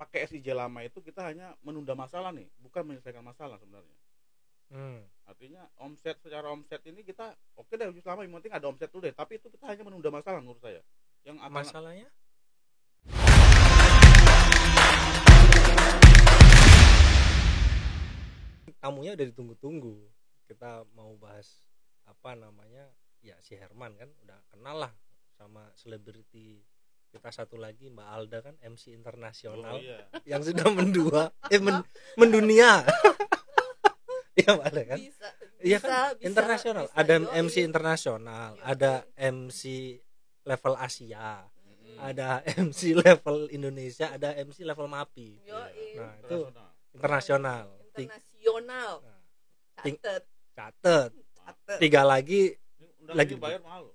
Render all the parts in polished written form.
pakai SIJ lama itu kita hanya menunda masalah nih, bukan menyelesaikan masalah sebenarnya. Artinya secara omset ini kita oke deh selama yang penting ada omset dulu deh, tapi itu kita hanya menunda masalah menurut saya. Yang masalahnya tamunya udah ditunggu-tunggu. Kita mau bahas apa namanya? Ya si Herman kan udah kenal lah sama selebriti kita satu lagi Mbak Alda kan MC internasional yang sudah mendunia. Iya Mbak Alda kan? Iya kan internasional. Ada MC internasional, ada MC level Asia, ada MC level Indonesia, ada MC level MAPI. Nah itu internasional. Catet. 3 lagi bayar mahal.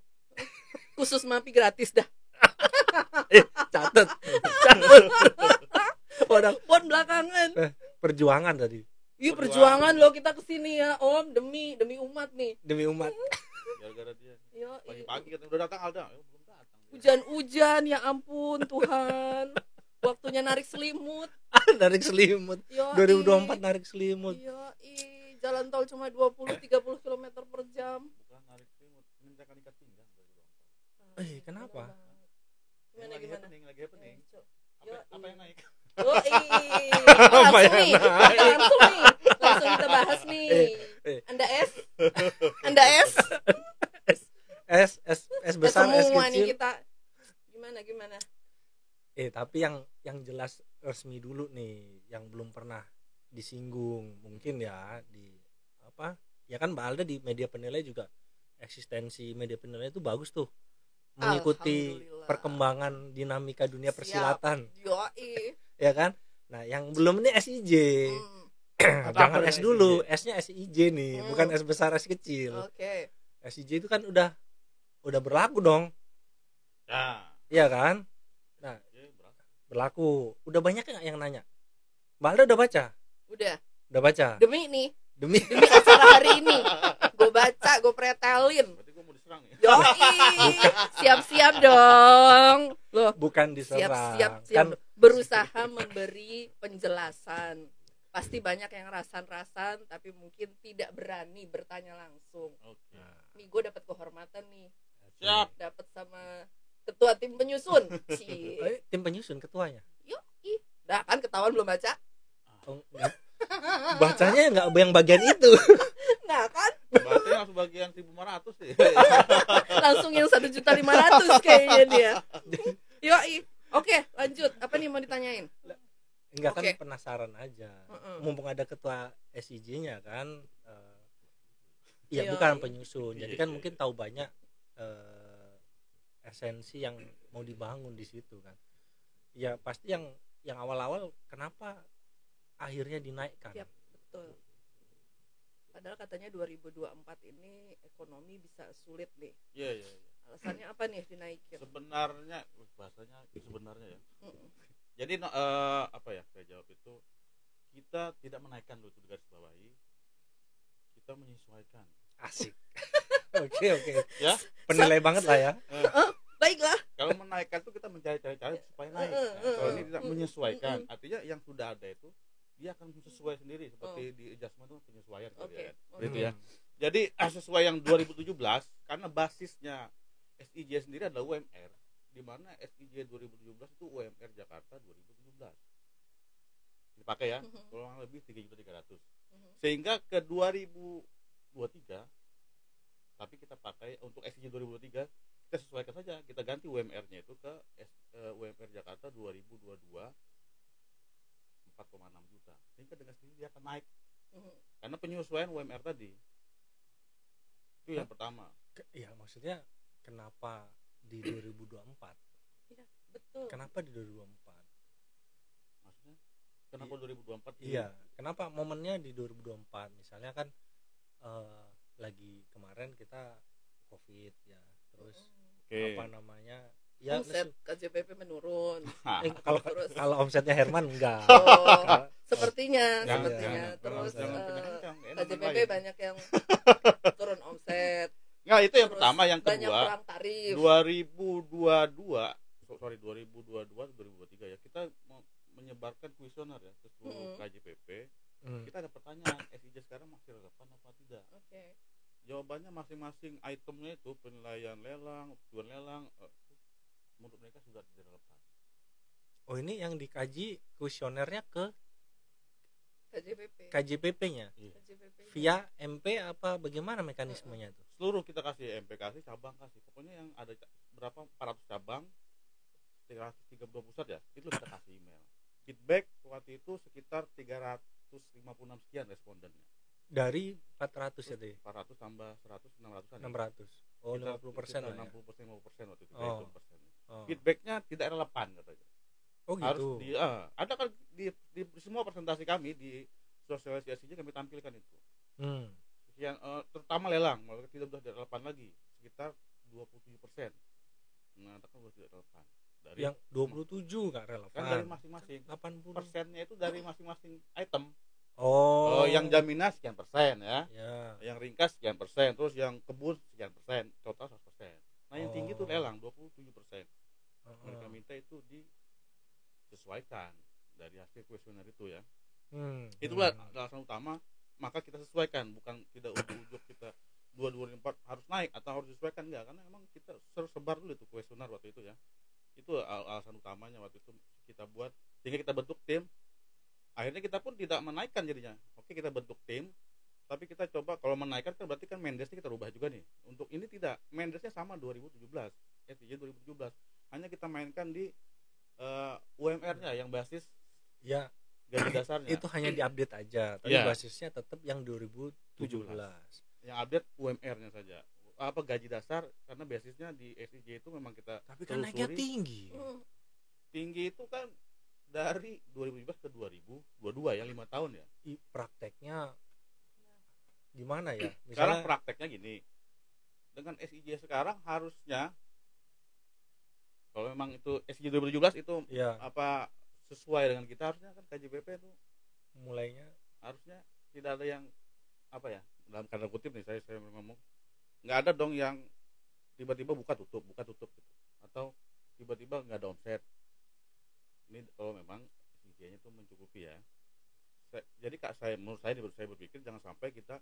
Khusus MAPI gratis dah. Catet. Pon belakangan. Perjuangan tadi. Iya perjuangan loh kita kesini ya Om demi umat nih. Demi umat. Gara-gara dia. Pagi-pagi kan udah datang Alda, belum datang. Hujan-hujan ya ampun Tuhan. Waktunya narik selimut. Narik selimut. 2024 narik selimut. Iya, jalan tol cuma 20-30 km per jam. Bukan narik selimut, menginjakan ikat pinggang 2024. Kenapa? Gimana? Lagi happening. Apa yang naik? Langsung kita bahas nih. Anda S besar S semua kecil. Nih kita. Gimana? Tapi yang jelas resmi dulu nih, yang belum pernah disinggung mungkin ya di apa? Ya kan Mbak Alda di media penilai juga eksistensi media penilai itu bagus tuh. Mengikuti perkembangan dinamika dunia persilatan. Ya kan? Nah, yang belum ini SIJ. Jangan S dulu, S-nya SIJ nih, bukan S besar S kecil. Oke. SIJ itu kan udah berlaku dong. Ya. Iya kan? Nah, berlaku. Udah banyak enggak yang nanya? Mbak Alda udah baca? Udah baca. Demi Demi acara hari ini. Gue baca, gue pretelin. Berarti gue mau diserang ya? Siap-siap dong. Loh, bukan diserang. Siap. Kan berusaha memberi penjelasan. Pasti banyak yang rasan-rasan tapi mungkin tidak berani bertanya langsung. Oke. Nih gue dapat kehormatan nih. Siap. Dapat sama ketua tim penyusun. Tim penyusun ketuanya. Dah kan ketahuan belum baca? Bacanya enggak yang bagian itu. Nah kan? Bacanya langsung bagian 1.500 sih. Langsung yang 1.500.000 kayaknya dia. Oke, lanjut. Apa nih mau ditanyain? Enggak kan penasaran aja. Mumpung ada ketua SIJ-nya kan. Bukan penyusun. Jadi kan mungkin tahu banyak esensi yang mau dibangun di situ kan. Ya pasti yang awal-awal kenapa akhirnya dinaikkan. Yap, betul. Padahal katanya 2024 ini ekonomi bisa sulit nih. Iya. Alasannya apa nih dinaikin? Sebenarnya bahasanya sebenarnya ya. Jadi apa ya saya jawab itu, kita tidak menaikkan dulu itu garis bawahi, kita menyesuaikan. Asik. Oke. Ya. Penilai banget lah ya. Baiklah. Kalau menaikkan itu kita mencari-cari supaya naik. Kalau ini tidak menyesuaikan, artinya yang sudah ada itu dia akan sesuai sendiri seperti di adjustment itu penyesuaian gitu ya. Jadi sesuai yang 2017 karena basisnya SIJ sendiri adalah UMR, di mana SIJ 2017 itu UMR Jakarta 2017 dipakai ya, kurang lebih 3.300.000. Sehingga ke 2023 tapi kita pakai untuk SIJ 2023 kita sesuaikan saja, kita ganti UMR-nya itu ke UMR Jakarta 2022 4,6 juta, sehingga dengan sendiri dia akan naik karena penyesuaian UMR tadi. Itu yang pertama. Iya, maksudnya kenapa di 2024? Iya, betul. Kenapa di 2024? Maksudnya kenapa 2024? Iya, kenapa momennya di 2024? Misalnya kan lagi kemarin kita COVID ya, terus apa namanya? Ya, omset KJPP menurun. Kalau omsetnya Herman enggak. Sepertinya. Terus KJPP banyak yang turun omset. Nah, itu yang pertama, yang banyak kedua. perang tarif. 2023 ya kita menyebarkan kuesioner ya ke seluruh KJPP. Kita ada pertanyaan, SIJ sekarang masih relevan apa tidak? Jawabannya masing-masing itemnya itu penilaian lelang, tujuan lelang, menurut mereka sudah tidak relevan. Oh, ini yang dikaji kuesionernya ke KJPP-nya. Iya. Via MP apa bagaimana mekanismenya itu? Seluruh kita kasih MP, kasih cabang, kasih. Pokoknya yang ada berapa 400 cabang, 330 pusat ya, itu kita kasih email. Feedback waktu itu sekitar 356 sekian respondennya. Dari 400 ya tadi? 400 tambah 100, 600-an. 600. Oh, 50% lah ya. 60% waktu itu. Oh. Feedbacknya tidak relevan katanya. Oh gitu. Harus ada kan di semua presentasi kami di sosialisasinya kami tampilkan itu. Sekian terutama lelang, malah tidak sudah relevan lagi, sekitar 27%. Mengatakan sudah tidak relevan. Dari yang 27 nggak relevan. Kan dari masing-masing. 80 persennya itu dari masing-masing item. Oh, yang jaminan sekian persen ya. Yang ringkas sekian persen, terus yang kebun sekian persen, total 100%. Nah, yang tinggi itu lelang 27%. Mereka minta itu disesuaikan dari hasil kuesioner itu ya. Itulah alasan utama, maka kita sesuaikan, bukan tidak ujuk-ujuk kita 224 harus naik atau harus disesuaikan, enggak, karena memang kita sebar dulu itu kuesioner waktu itu ya. Itu alasan utamanya waktu itu kita buat, sehingga kita bentuk tim. Akhirnya kita pun tidak menaikkan jadinya. Oke, kita bentuk tim, tapi kita coba kalau menaikkan kan berarti kan Mendesnya kita rubah juga nih. Untuk ini tidak, Mendesnya sama 2017, SIJ 2017. Hanya kita mainkan di UMR-nya yang basis ya gaji dasarnya. Itu hanya diupdate aja, tapi basisnya tetap yang 2017. Yang update UMR-nya saja. Apa gaji dasar, karena basisnya di SIJ itu memang kita tapi kan naiknya tinggi. Tinggi itu kan dari 2017 ke 2022 ya, 5 tahun ya. Prakteknya gimana ya? Misalnya, sekarang prakteknya gini, dengan SIJ sekarang harusnya kalau memang itu SIJ 2017 itu apa sesuai dengan kita, harusnya kan KJPP itu mulainya harusnya tidak ada yang apa ya, dalam tanda kutip nih saya ngomong, nggak ada dong yang tiba-tiba buka tutup gitu. Atau tiba-tiba nggak ada omset. Ini kalau memang SIJ-nya itu mencukupi ya. Jadi menurut saya berpikir jangan sampai kita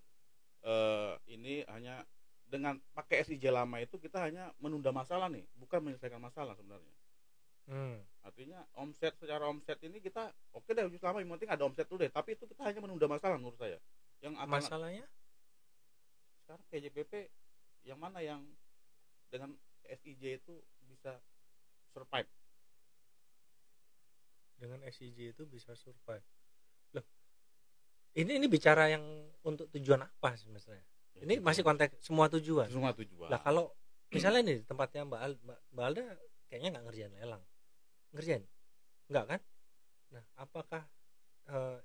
ini hanya dengan pakai SIJ lama itu kita hanya menunda masalah nih, bukan menyelesaikan masalah sebenarnya. Artinya secara omset ini kita oke deh selama yang penting ada omset dulu deh, tapi itu kita hanya menunda masalah menurut saya. Yang masalahnya sekarang KJPP yang mana yang dengan SIJ itu bisa survive? Dengan SIJ itu bisa survive. Loh, ini bicara yang untuk tujuan apa sebenarnya? Ini masih konteks semua tujuan. Lah kalau misalnya nih tempatnya Mbak Alda kayaknya nggak ngerjain lelang, nggak kan? Nah, apakah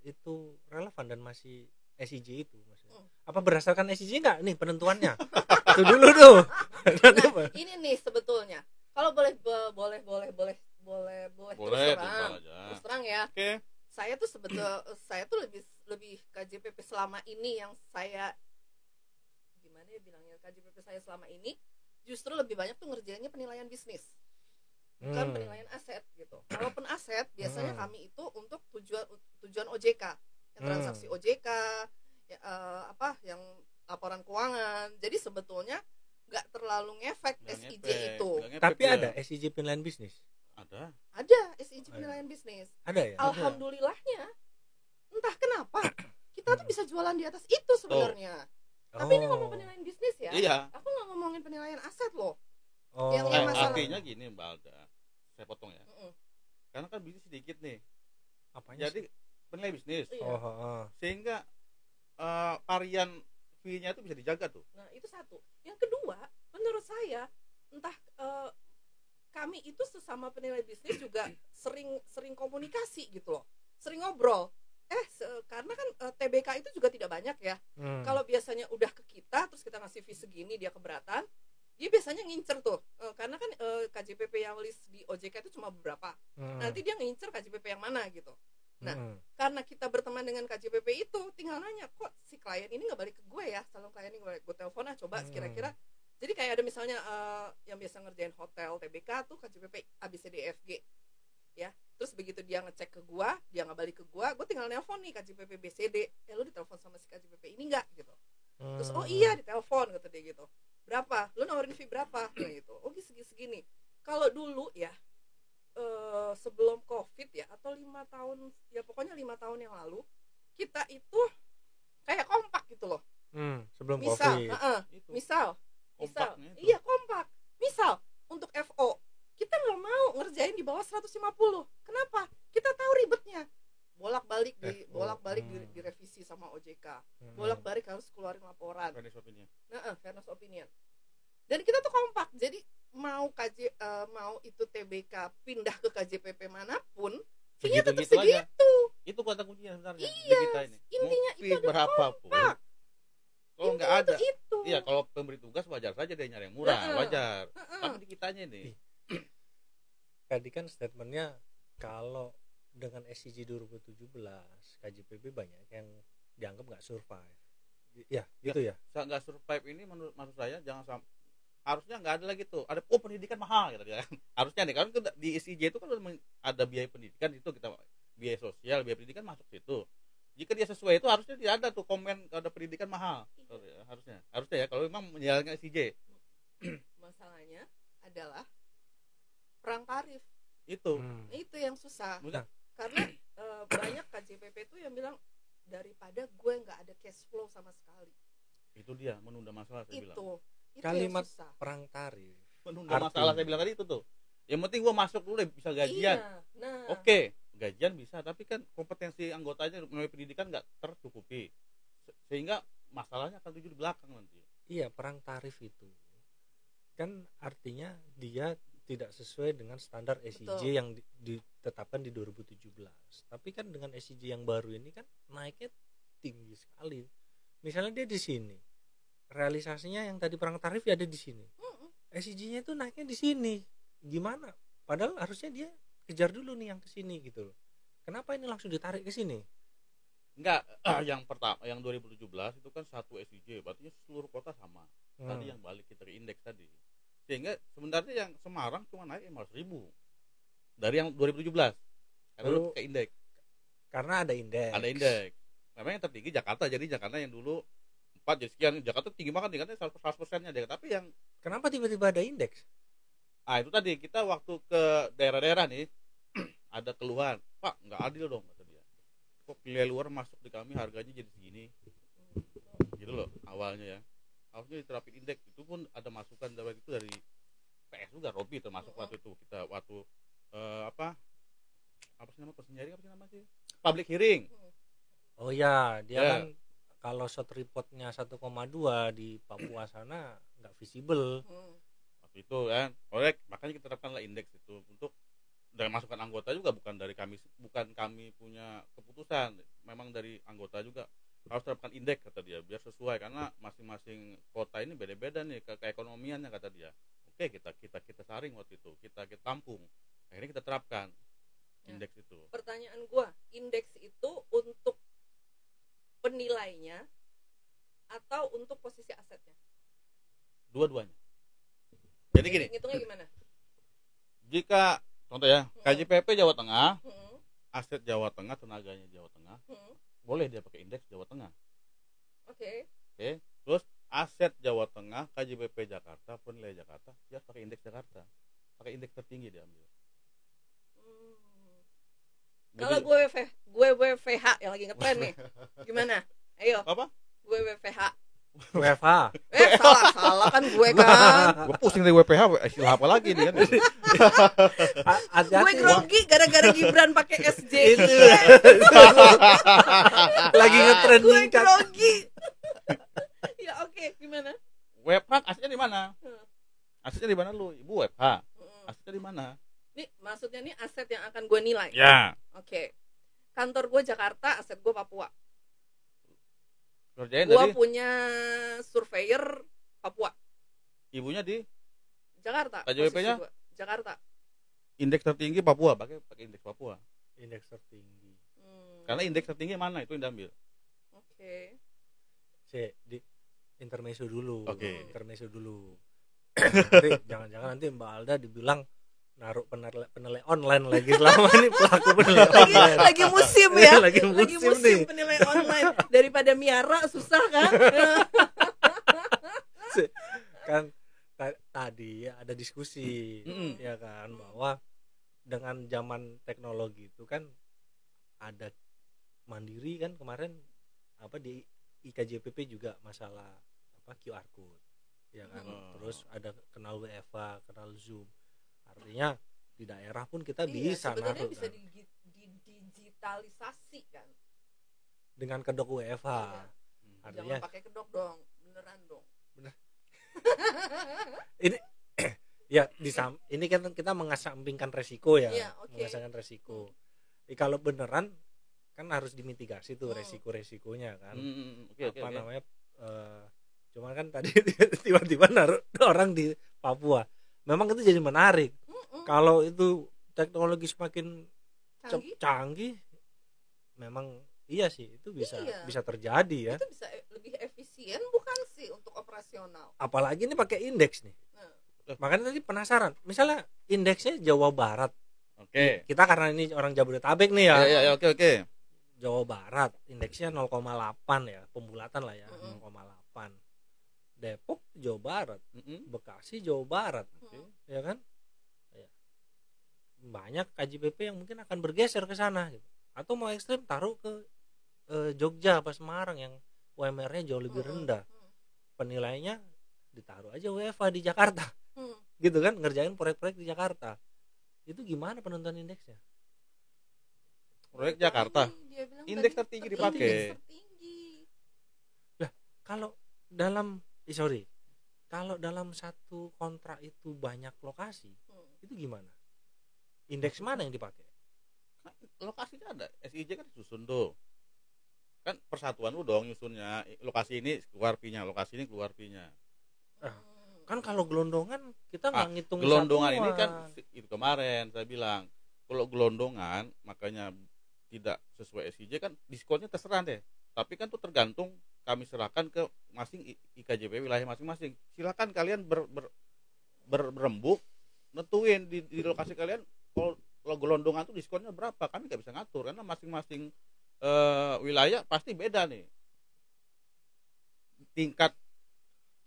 itu relevan dan masih SIJ itu maksudnya? Apa berdasarkan SIJ nggak nih penentuannya? Itu dulu tuh. Nah, ini nih sebetulnya kalau boleh terus terang ya. Okay. Saya tuh lebih KJPP selama ini yang saya gimana ya bilangnya, KJPP saya selama ini justru lebih banyak tuh ngerjainnya penilaian bisnis, bukan penilaian aset gitu. Kalaupun aset biasanya kami itu untuk tujuan OJK, yang transaksi OJK ya, yang laporan keuangan. Jadi sebetulnya nggak terlalu ngefek SIJ itu. Tapi ada SIJ penilaian bisnis. Ada SIJ penilaian bisnis. Ada ya. Alhamdulillahnya, entah kenapa kita tuh bisa jualan di atas itu sebenarnya. Tapi ini ngomong penilaian bisnis ya. Iya. Aku nggak ngomongin penilaian aset loh. Yang masalah. Artinya gini Mbak Alda, saya potong ya. Karena kan bisnis sedikit nih. Apanya? Jadi penilaian bisnis. Iya. Sehingga varian fee-nya itu bisa dijaga tuh. Nah itu satu. Yang kedua, menurut saya entah kami itu sesama penilai bisnis juga sering komunikasi gitu loh, sering ngobrol. Karena kan TBK itu juga tidak banyak ya. Kalau biasanya udah ke kita terus kita ngasih fee segini dia keberatan, dia biasanya ngincer tuh. Karena kan KJPP yang list di OJK itu cuma beberapa. Nanti dia ngincer KJPP yang mana gitu. Nah, karena kita berteman dengan KJPP itu, tinggal nanya, kok si klien ini nggak balik ke gue ya, salon klien ini nggak balik, gue telepon coba kira-kira. Jadi kayak ada misalnya yang biasa ngerjain hotel TBK tuh KJPP ABCDFG ya, Terus begitu dia ngecek ke gua, dia nggak balik ke gua tinggal nelpon nih KJPP BCD, lu ditelepon sama si KJPP ini nggak gitu. Terus oh iya ditelepon kata dia gitu, berapa, lu nawarin fee berapa gitu, oh segini. Kalau dulu ya sebelum COVID ya, atau 5 tahun ya, pokoknya 5 tahun yang lalu, kita itu kayak kompak gitu loh. Sebelum misal, COVID. misal, Iya, kompak. Misal untuk FO kita nggak mau ngerjain di bawah 150. Kenapa? Kita tahu ribetnya. Bolak-balik direvisi sama OJK. Bolak-balik harus keluarin laporan. Fairness opinion. Dan kita tuh kompak. Jadi mau itu TBK pindah ke KJPP manapun, fee-nya tetap segitu. Itu kata kuncinya sebenarnya. Iya, Kita ini. intinya mau itu adalah kompak. Kalau nggak ada, itu. Iya, kalau pemberi tugas wajar saja dia nyari yang murah, wajar. Tapi di kitanya nih. Tadi kan statementnya kalau dengan SCG 2017 KJPP banyak yang dianggap nggak survive. Ya, gitu ya. Nggak survive ini maksud saya jangan harusnya nggak ada lagi tuh. Ada pendidikan mahal gitu ya. Harusnya nih, karena di SCG itu kan ada biaya pendidikan, itu kita biaya sosial, biaya pendidikan masuk situ. Jika dia sesuai itu harusnya tidak ada tuh komen ada pendidikan mahal. Harusnya ya kalau memang menjalankan SCG. Masalahnya adalah perang tarif. Itu yang susah. Karena banyak KJPP itu yang bilang daripada gue nggak ada cash flow sama sekali. Itu dia menunda masalah, saya bilang. Itu kalimat perang tarif menunda masalah, saya bilang tadi itu tuh. Yang penting gue masuk dulu bisa gajian. Oke, gajian bisa, tapi kan kompetensi anggotanya melalui pendidikan nggak tercukupi, sehingga masalahnya akan tuju di belakang nanti. Iya, perang tarif itu kan artinya dia tidak sesuai dengan standar SCG yang ditetapkan di 2017. Tapi kan dengan SCG yang baru ini kan naiknya tinggi sekali. Misalnya dia di sini, realisasinya yang tadi perang tarif ya ada di sini. SCG-nya itu naiknya di sini. Gimana? Padahal harusnya dia kejar dulu nih yang ke sini gitu loh. Kenapa ini langsung ditarik ke sini? Enggak, yang pertama yang 2017 itu kan satu SCG, berarti seluruh kota sama. Tadi yang balik kita ke indeks tadi. Sehingga sebenarnya yang Semarang cuma naik 500.000 dari yang 2017. Karena udah ke indeks. Karena ada indeks. Ada indeks. Memang yang tertinggi Jakarta, jadi Jakarta yang dulu 4 jadi sekian, Jakarta tinggi banget tingkatnya 100%-nya dia. Tapi yang kenapa tiba-tiba ada indeks? Itu tadi kita waktu ke daerah-daerah nih ada keluhan, Pak nggak adil dong kata dia. Kok nilai luar masuk di kami harganya jadi segini, gitu loh awalnya ya. Harusnya diterapin indeks. Itu pun ada masukan dari itu dari PS juga, Robi termasuk waktu itu kita apa sih nama persenjaring apa sih nama sih? Public hearing. Oh ya, dia kan kalau short reportnya 1,2 di Papua sana nggak visible. Waktu itu kan, makanya kita terapkanlah indeks itu untuk dari masukan anggota juga, bukan kami punya keputusan, memang dari anggota juga harus terapkan indeks kata dia biar sesuai, karena masing-masing kota ini beda-beda nih keekonomiannya kata dia. Oke, kita saring waktu itu, kita tampung, akhirnya kita terapkan indeks itu. Pertanyaan gua, indeks itu untuk penilainya atau untuk posisi asetnya? Dua-duanya. Jadi gini, ngitungnya gimana? Jika contoh ya, KJPP Jawa Tengah, aset Jawa Tengah, tenaganya Jawa Tengah, boleh dia pakai indeks Jawa Tengah. Oke. Terus aset Jawa Tengah, KJPP Jakarta, penilai Jakarta, dia pakai indeks Jakarta, pakai indeks tertinggi dia ambil. Kalau gue WFH yang lagi ngetren nih, gimana? Ayo. Apa? Gue WFH. WFH. Salah kan gue kan. Gue pusing dari WPH, istilah apa lagi nih kan? Gue grogi gara-gara Gibran pakai SJ. Itu. Lagi ngetren gue grogi. Ya oke, gimana? WFH asetnya di mana? Asetnya di mana lu? Ibu WFH. Asetnya di mana? Nih, maksudnya nih aset yang akan gue nilai. Ya. Oke. Kantor gue Jakarta, aset gue Papua. Gue punya surveyor Papua. Ibunya di Jakarta. KJPP-nya Jakarta. Indeks tertinggi Papua, pakai indeks Papua. Indeks tertinggi. Karena indeks tertinggi mana itu yang diambil. Oke. Di intermezzo dulu. Oke. Intermezzo dulu. Nanti jangan-jangan nanti Mbak Alda dibilang naruh penilai online lagi selama ini pelaku penilai online. Lagi musim ya. Lagi musim nih. Penilai online daripada miara susah kan? Kan tadi ada diskusi ya kan, bahwa dengan zaman teknologi itu kan ada Mandiri kan kemarin di IKJPP juga masalah QR code ya kan. Terus ada kenal WFA, kenal Zoom. Artinya di daerah pun kita bisa sebenarnya naruh bisa kan, digitalisasi kan dengan kedok WFA. Artinya jangan pakai kedok dong, beneran dong. Ini ya ini kan kita mengesampingkan resiko ya, mengesampingkan resiko. Kalau beneran kan harus dimitigasi tuh resiko-resikonya kan. Namanya cuman kan tadi tiba-tiba naruh orang di Papua. Memang itu jadi menarik. Kalau itu teknologi semakin canggih, memang iya sih itu bisa terjadi ya. Itu bisa lebih efisien bukan sih untuk operasional. Apalagi ini pakai indeks nih. Makanya tadi penasaran. Misalnya indeksnya Jawa Barat. Oke. Kita karena ini orang Jabodetabek nih ya. Ya, oke. Jawa Barat indeksnya 0,8 ya, pembulatan lah ya, 0,8. Depok Jawa Barat, Bekasi Jawa Barat, ya kan? Ya. Banyak KJPP yang mungkin akan bergeser ke sana gitu. Atau mau ekstrim taruh ke Jogja apa Semarang yang UMR-nya jauh lebih rendah. Penilaiannya ditaruh aja WFA di Jakarta. Gitu kan, ngerjain proyek-proyek di Jakarta. Itu gimana penentuan indeksnya? Proyek Jakarta. Indeks tertinggi dipakai. Nah, kalau dalam satu kontrak itu banyak lokasi, itu gimana? Indeks mana yang dipakai? Lokasinya ada, SIJ kan susun tuh. Kan persatuan lu dong nyusunnya. Lokasi ini keluar P-nya, lokasi ini keluar P-nya. Kan kalau gelondongan kita nggak ngitung gelondongan satuan. Ini kan itu kemarin saya bilang, kalau gelondongan makanya tidak sesuai SIJ kan diskonnya terserah deh. Tapi kan tuh tergantung kami serahkan ke masing IKJP wilayah masing-masing. Silakan kalian berembuk nentuin di lokasi kalian kalau gelondongan tuh diskonnya berapa. Kami nggak bisa ngatur karena masing-masing wilayah pasti beda nih tingkat.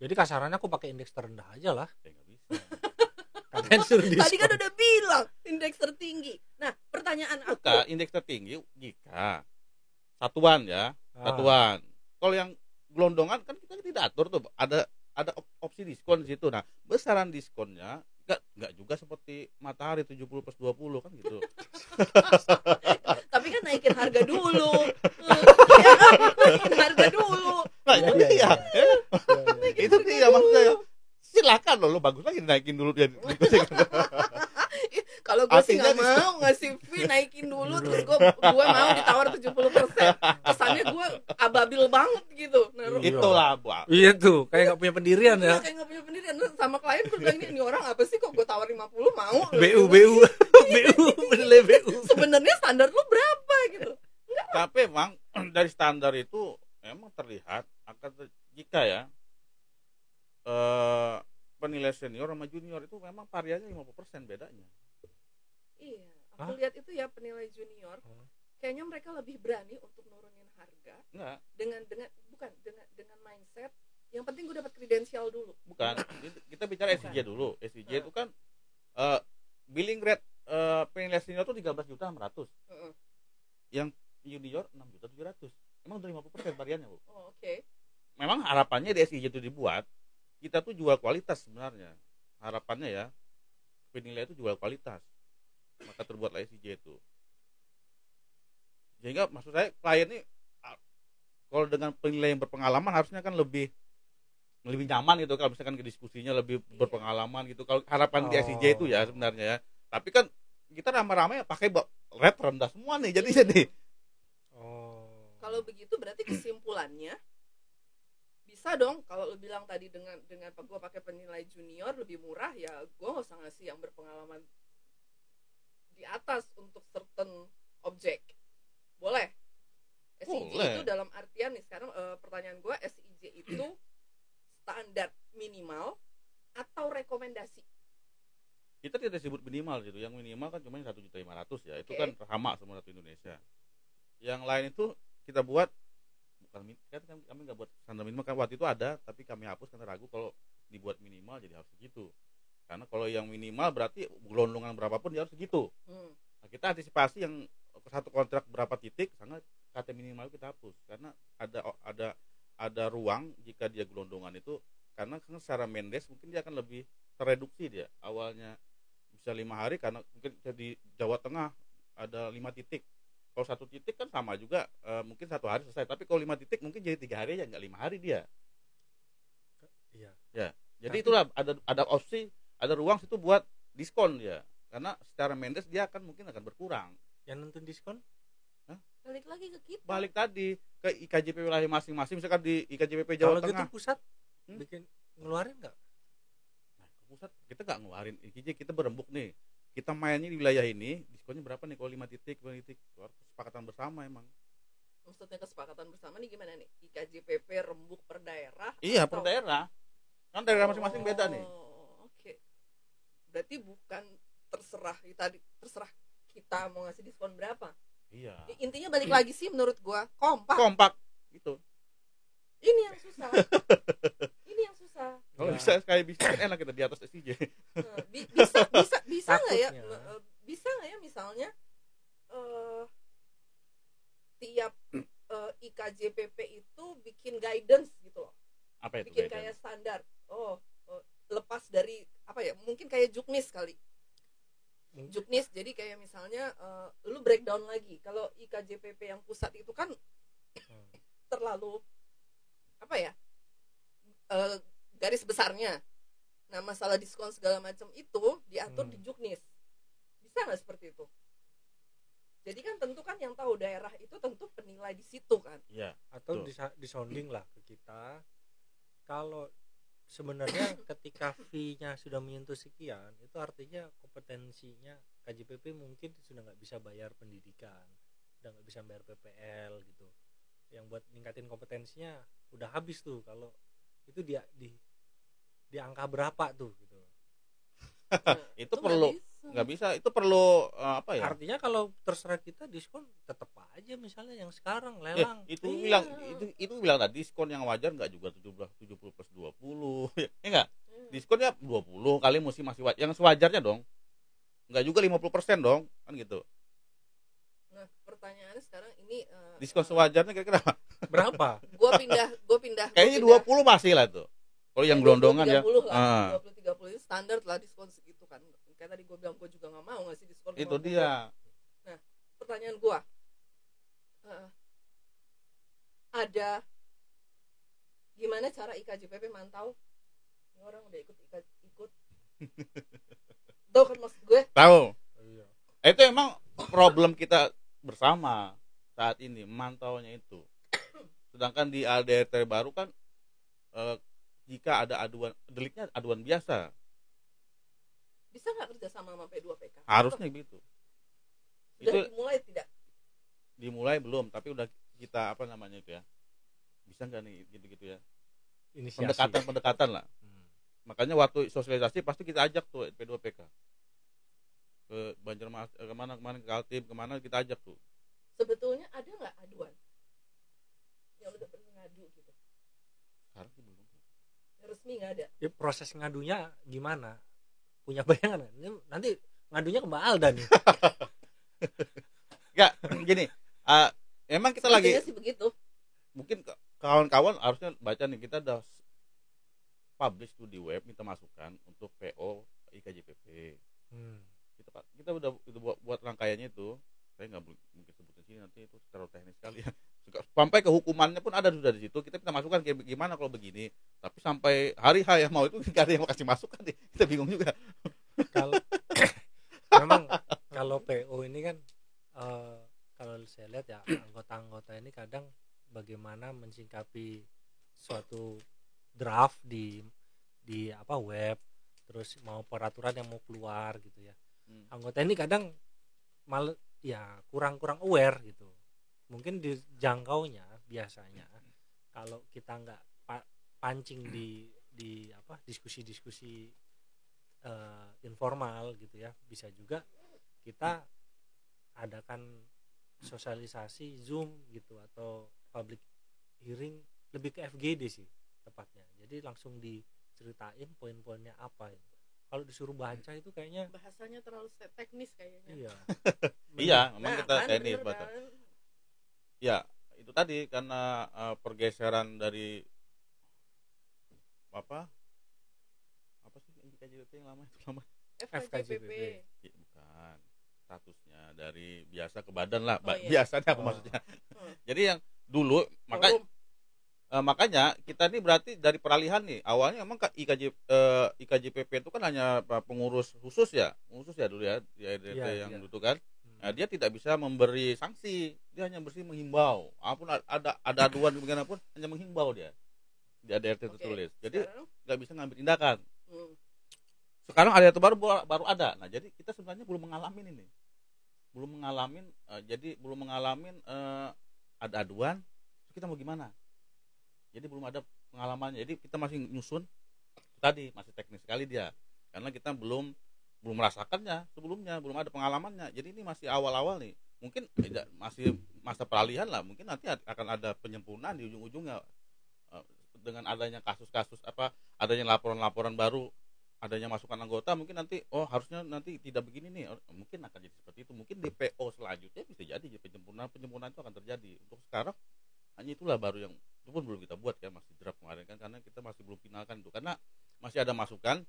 Jadi kasarannya aku pakai indeks terendah aja lah. Nggak bisa. Tadi kan udah bilang indeks tertinggi. Nah, pertanyaan aku. Indeks tertinggi jika satuan ya, satuan. Kalau yang gelondongan kan kita tidak atur tuh. Ada opsi diskon di situ. Nah, besaran diskonnya enggak juga seperti Matahari 70+20 kan gitu. Tapi kan naikin harga dulu. Naikin harga dulu. Nah, itu dia. Itu dia maksudnya. Silakan lo bagus lagi naikin dulu dia. Kalau gue sih nggak mau ngasih fee naikin dulu terus gue mau ditawar 70%. Kesannya gue ababil banget gitu. Itulah Bu. Iya tuh kayak nggak punya pendirian ya. Kayak nggak punya pendirian. Sama klien gue bilang ini orang apa sih kok gue tawar 50 mau. BU penilai BU. Sebenarnya standar lu berapa gitu? Tapi emang dari standar itu emang terlihat jika ya penilai senior sama junior itu memang variannya 50% bedanya. Iya, aku lihat itu ya penilai junior. Kayaknya mereka lebih berani untuk nurunin harga. Enggak. Dengan mindset yang penting gue dapat kredensial dulu. Bukan. Kita bicara SIJ dulu. SIJ itu kan billing rate penilai senior itu 13.600.000. Yang junior 6.700.000. Emang udah 50% variannya, Bu. Oh, oke. Memang harapannya di SIJ itu dibuat kita tuh jual kualitas sebenarnya. Harapannya ya penilai itu jual kualitas. Maka terbuatlah SIJ itu. Sehingga maksud saya klien ini kalau dengan penilai yang berpengalaman harusnya kan lebih nyaman gitu kalau misalkan ke diskusinya lebih berpengalaman gitu. Kalau harapan di SIJ itu ya sebenarnya ya. Tapi kan kita ramai-ramai pakai rate rendah semua nih jadi. Kalau begitu berarti kesimpulannya bisa dong kalau lu bilang tadi dengan gue pakai penilai junior lebih murah ya gue nggak usah ngasih yang berpengalaman di atas untuk certain objek. Boleh. SIJ itu dalam artian nih sekarang pertanyaan gue SIJ itu standar minimal atau rekomendasi? Kita tidak disebut minimal gitu. Yang minimal kan cuma 1.500.000 ya. Itu Oke. kan sama semua satu Indonesia. Yang lain itu kita buat bukan kan kami nggak buat standar minimal kan waktu itu ada, tapi kami hapus karena ragu kalau dibuat minimal jadi harus segitu. Karena kalau yang minimal berarti gelondongan berapapun dia harus segitu. Nah, kita antisipasi yang satu kontrak berapa titik, sangat KT minimal kita hapus karena ada ruang jika dia gelondongan itu, karena kan secara Mendes mungkin dia akan lebih tereduksi dia. Awalnya bisa 5 hari karena mungkin di Jawa Tengah ada 5 titik. Kalau 1 titik kan sama juga, mungkin 1 hari selesai. Tapi kalau 5 titik mungkin jadi 3 hari ya, nggak 5 hari dia. Iya. Ya, jadi itulah ada opsi, ada ruang situ buat diskon dia. Karena secara Mendes dia mungkin akan berkurang. Yang nentuin diskon? Balik lagi ke kita. Balik tadi ke IKJP wilayah masing-masing, misalkan di IKJP Jawa Kalau Tengah. gitu pusat Hmm? bikin ngeluarin nggak? Nah, ke pusat kita nggak ngeluarin IKJ, kita berembuk nih. Kita mainnya di wilayah ini, diskonnya berapa nih kalau 5 titik, 2 titik. Kesepakatan bersama emang. Maksudnya kesepakatan bersama nih gimana nih? IKJPP rembuk per daerah? Iya, atau- per daerah. Kan daerah masing-masing beda nih. Oke. Berarti bukan terserah kita mau ngasih diskon berapa. Iya. Intinya balik lagi sih menurut gua Kompak gitu. Ini yang susah. Ini yang susah. Kalau Ya. bisa kayak bisa enak kita di atas SIJ. Bisa nggak ya? Takutnya. Bisa nggak ya misalnya tiap IKJPP itu bikin guidance gitu loh. Apa itu? Bikin guidance? kayak standar. Lepas dari apa ya? Mungkin kayak Juknis kali. Juknis, jadi kayak misalnya lu breakdown lagi. Kalau IKJPP yang pusat itu kan terlalu apa ya, garis besarnya. Nah, masalah diskon segala macam itu diatur di Juknis. Bisa nggak seperti itu? Jadi kan tentu kan yang tahu daerah itu tentu penilai di situ kan. Iya. Atau Betul. disounding lah ke kita. Kalau sebenarnya ketika fee-nya sudah menyentuh sekian, itu artinya kompetensinya KJPP mungkin sudah nggak bisa bayar pendidikan, udah nggak bisa bayar PPL gitu. Yang buat ningkatin kompetensinya udah habis tuh. Kalau itu di angka berapa tuh gitu. Itu perlu nggak bisa, itu perlu apa ya? Artinya kalau terserah kita diskon tetap aja misalnya yang sekarang Ya, lelang. itu Iya. bilang tadi diskon yang wajar nggak juga 70 plus 20 ya enggak, diskonnya 20 kali masih wajar, yang sewajarnya dong, nggak juga 50% dong kan gitu. Nah, pertanyaannya sekarang ini Diskon sewajarnya kira-kira apa? Berapa? gua pindah Kayaknya 20 masih lah tuh kalau yang gelondongan ya. 20 lah, 20-30 itu standar lah diskon segitu kan. Kayak tadi gue bilang gue juga nggak mau ngasih diskon 50. Itu dia. Nah, pertanyaan gue, ada gimana cara IKJPP mantau ini orang udah ikut tahu kan maksud gue? Tahu. Iya. Itu emang problem kita bersama saat ini, mantaunya itu. Sedangkan di ADRT baru kan jika ada aduan, deliknya aduan biasa, Bisa nggak kerja sama P2PK? harusnya gitu. Sudah Itu dimulai tidak? dimulai belum, tapi udah kita apa namanya itu ya, bisa nggak nih gitu-gitu ya, Inisiasi. pendekatan lah. Makanya waktu sosialisasi pasti kita ajak tuh P2PK ke Banjarmasin, kemana ke Kaltim, kemana kita ajak tuh. Sebetulnya ada nggak aduan yang udah pernah ngadu gitu? Sekarang sih belum. Yang resmi nggak ada. Ya, proses ngadunya gimana? Punya bayangan nggak? Ini nanti ngadunya ke Mbak Alda nih. Nggak, gini, emang kita Sepertinya lagi sih begitu. mungkin kawan-kawan harusnya baca nih, kita udah publish tuh di web, minta masukan untuk PO IKJPP. Kita udah buat rangkaiannya itu. Saya nggak mungkin sebutin sini, nanti itu terlalu teknis sekali ya. Sampai ke hukumannya pun ada sudah di situ. Kita minta masukan kayak gimana kalau begini. Tapi sampai hari H yang mau itu nggak ada yang mau kasih masukan nih. Kita bingung juga. Kalau memang kalau PO ini kan kalau saya lihat ya anggota-anggota ini kadang bagaimana mensingkapi suatu draft di apa web, terus mau peraturan yang mau keluar gitu ya. Anggota ini kadang malah ya kurang aware gitu. Mungkin dijangkaunya biasanya kalau kita nggak pancing di apa diskusi-diskusi informal gitu ya, bisa juga kita adakan sosialisasi Zoom gitu atau public hearing, lebih ke FGD sih tepatnya. Jadi langsung diceritain poin-poinnya apa ya. Kalau disuruh baca itu kayaknya bahasanya terlalu teknis kayaknya. Iya. Iya, memang Nah, kita kan, teknis bener baca. kan? Ya, itu tadi karena pergeseran dari apa sih KJP yang lama itu lama. FKJPP. Ya, bukan. Statusnya dari biasa ke badan lah. Oh, iya. Biasanya apa maksudnya? Jadi yang dulu makanya kita ini berarti dari peralihan nih. Awalnya memang IKJPP itu kan hanya pengurus khusus ya dulu ya di RDT yang dulu kan. Nah, dia tidak bisa memberi sanksi, dia hanya bersih menghimbau. Apapun ada aduan bagaimanapun hanya menghimbau dia. Di ADRT tertulis. Jadi nggak bisa ngambil tindakan. Sekarang ADRT baru ada. Nah, jadi kita sebenarnya belum mengalami ini. Belum mengalami ada aduan, kita mau gimana? Jadi belum ada pengalamannya. Jadi kita masih nyusun tadi, masih teknis sekali dia. Karena kita belum merasakannya sebelumnya, belum ada pengalamannya. Jadi ini masih awal-awal nih. Mungkin masih masa peralihan lah. Mungkin nanti akan ada penyempurnaan di ujung-ujungnya dengan adanya kasus-kasus adanya laporan-laporan baru, adanya masukan anggota, mungkin nanti harusnya nanti tidak begini nih. Mungkin akan jadi seperti itu. Mungkin DPO selanjutnya bisa jadi penyempurnaan itu akan terjadi. Untuk sekarang hanya itulah baru yang itu pun belum kita buat ya, masih draft kemarin kan, karena kita masih belum finalkan itu, karena masih ada masukan.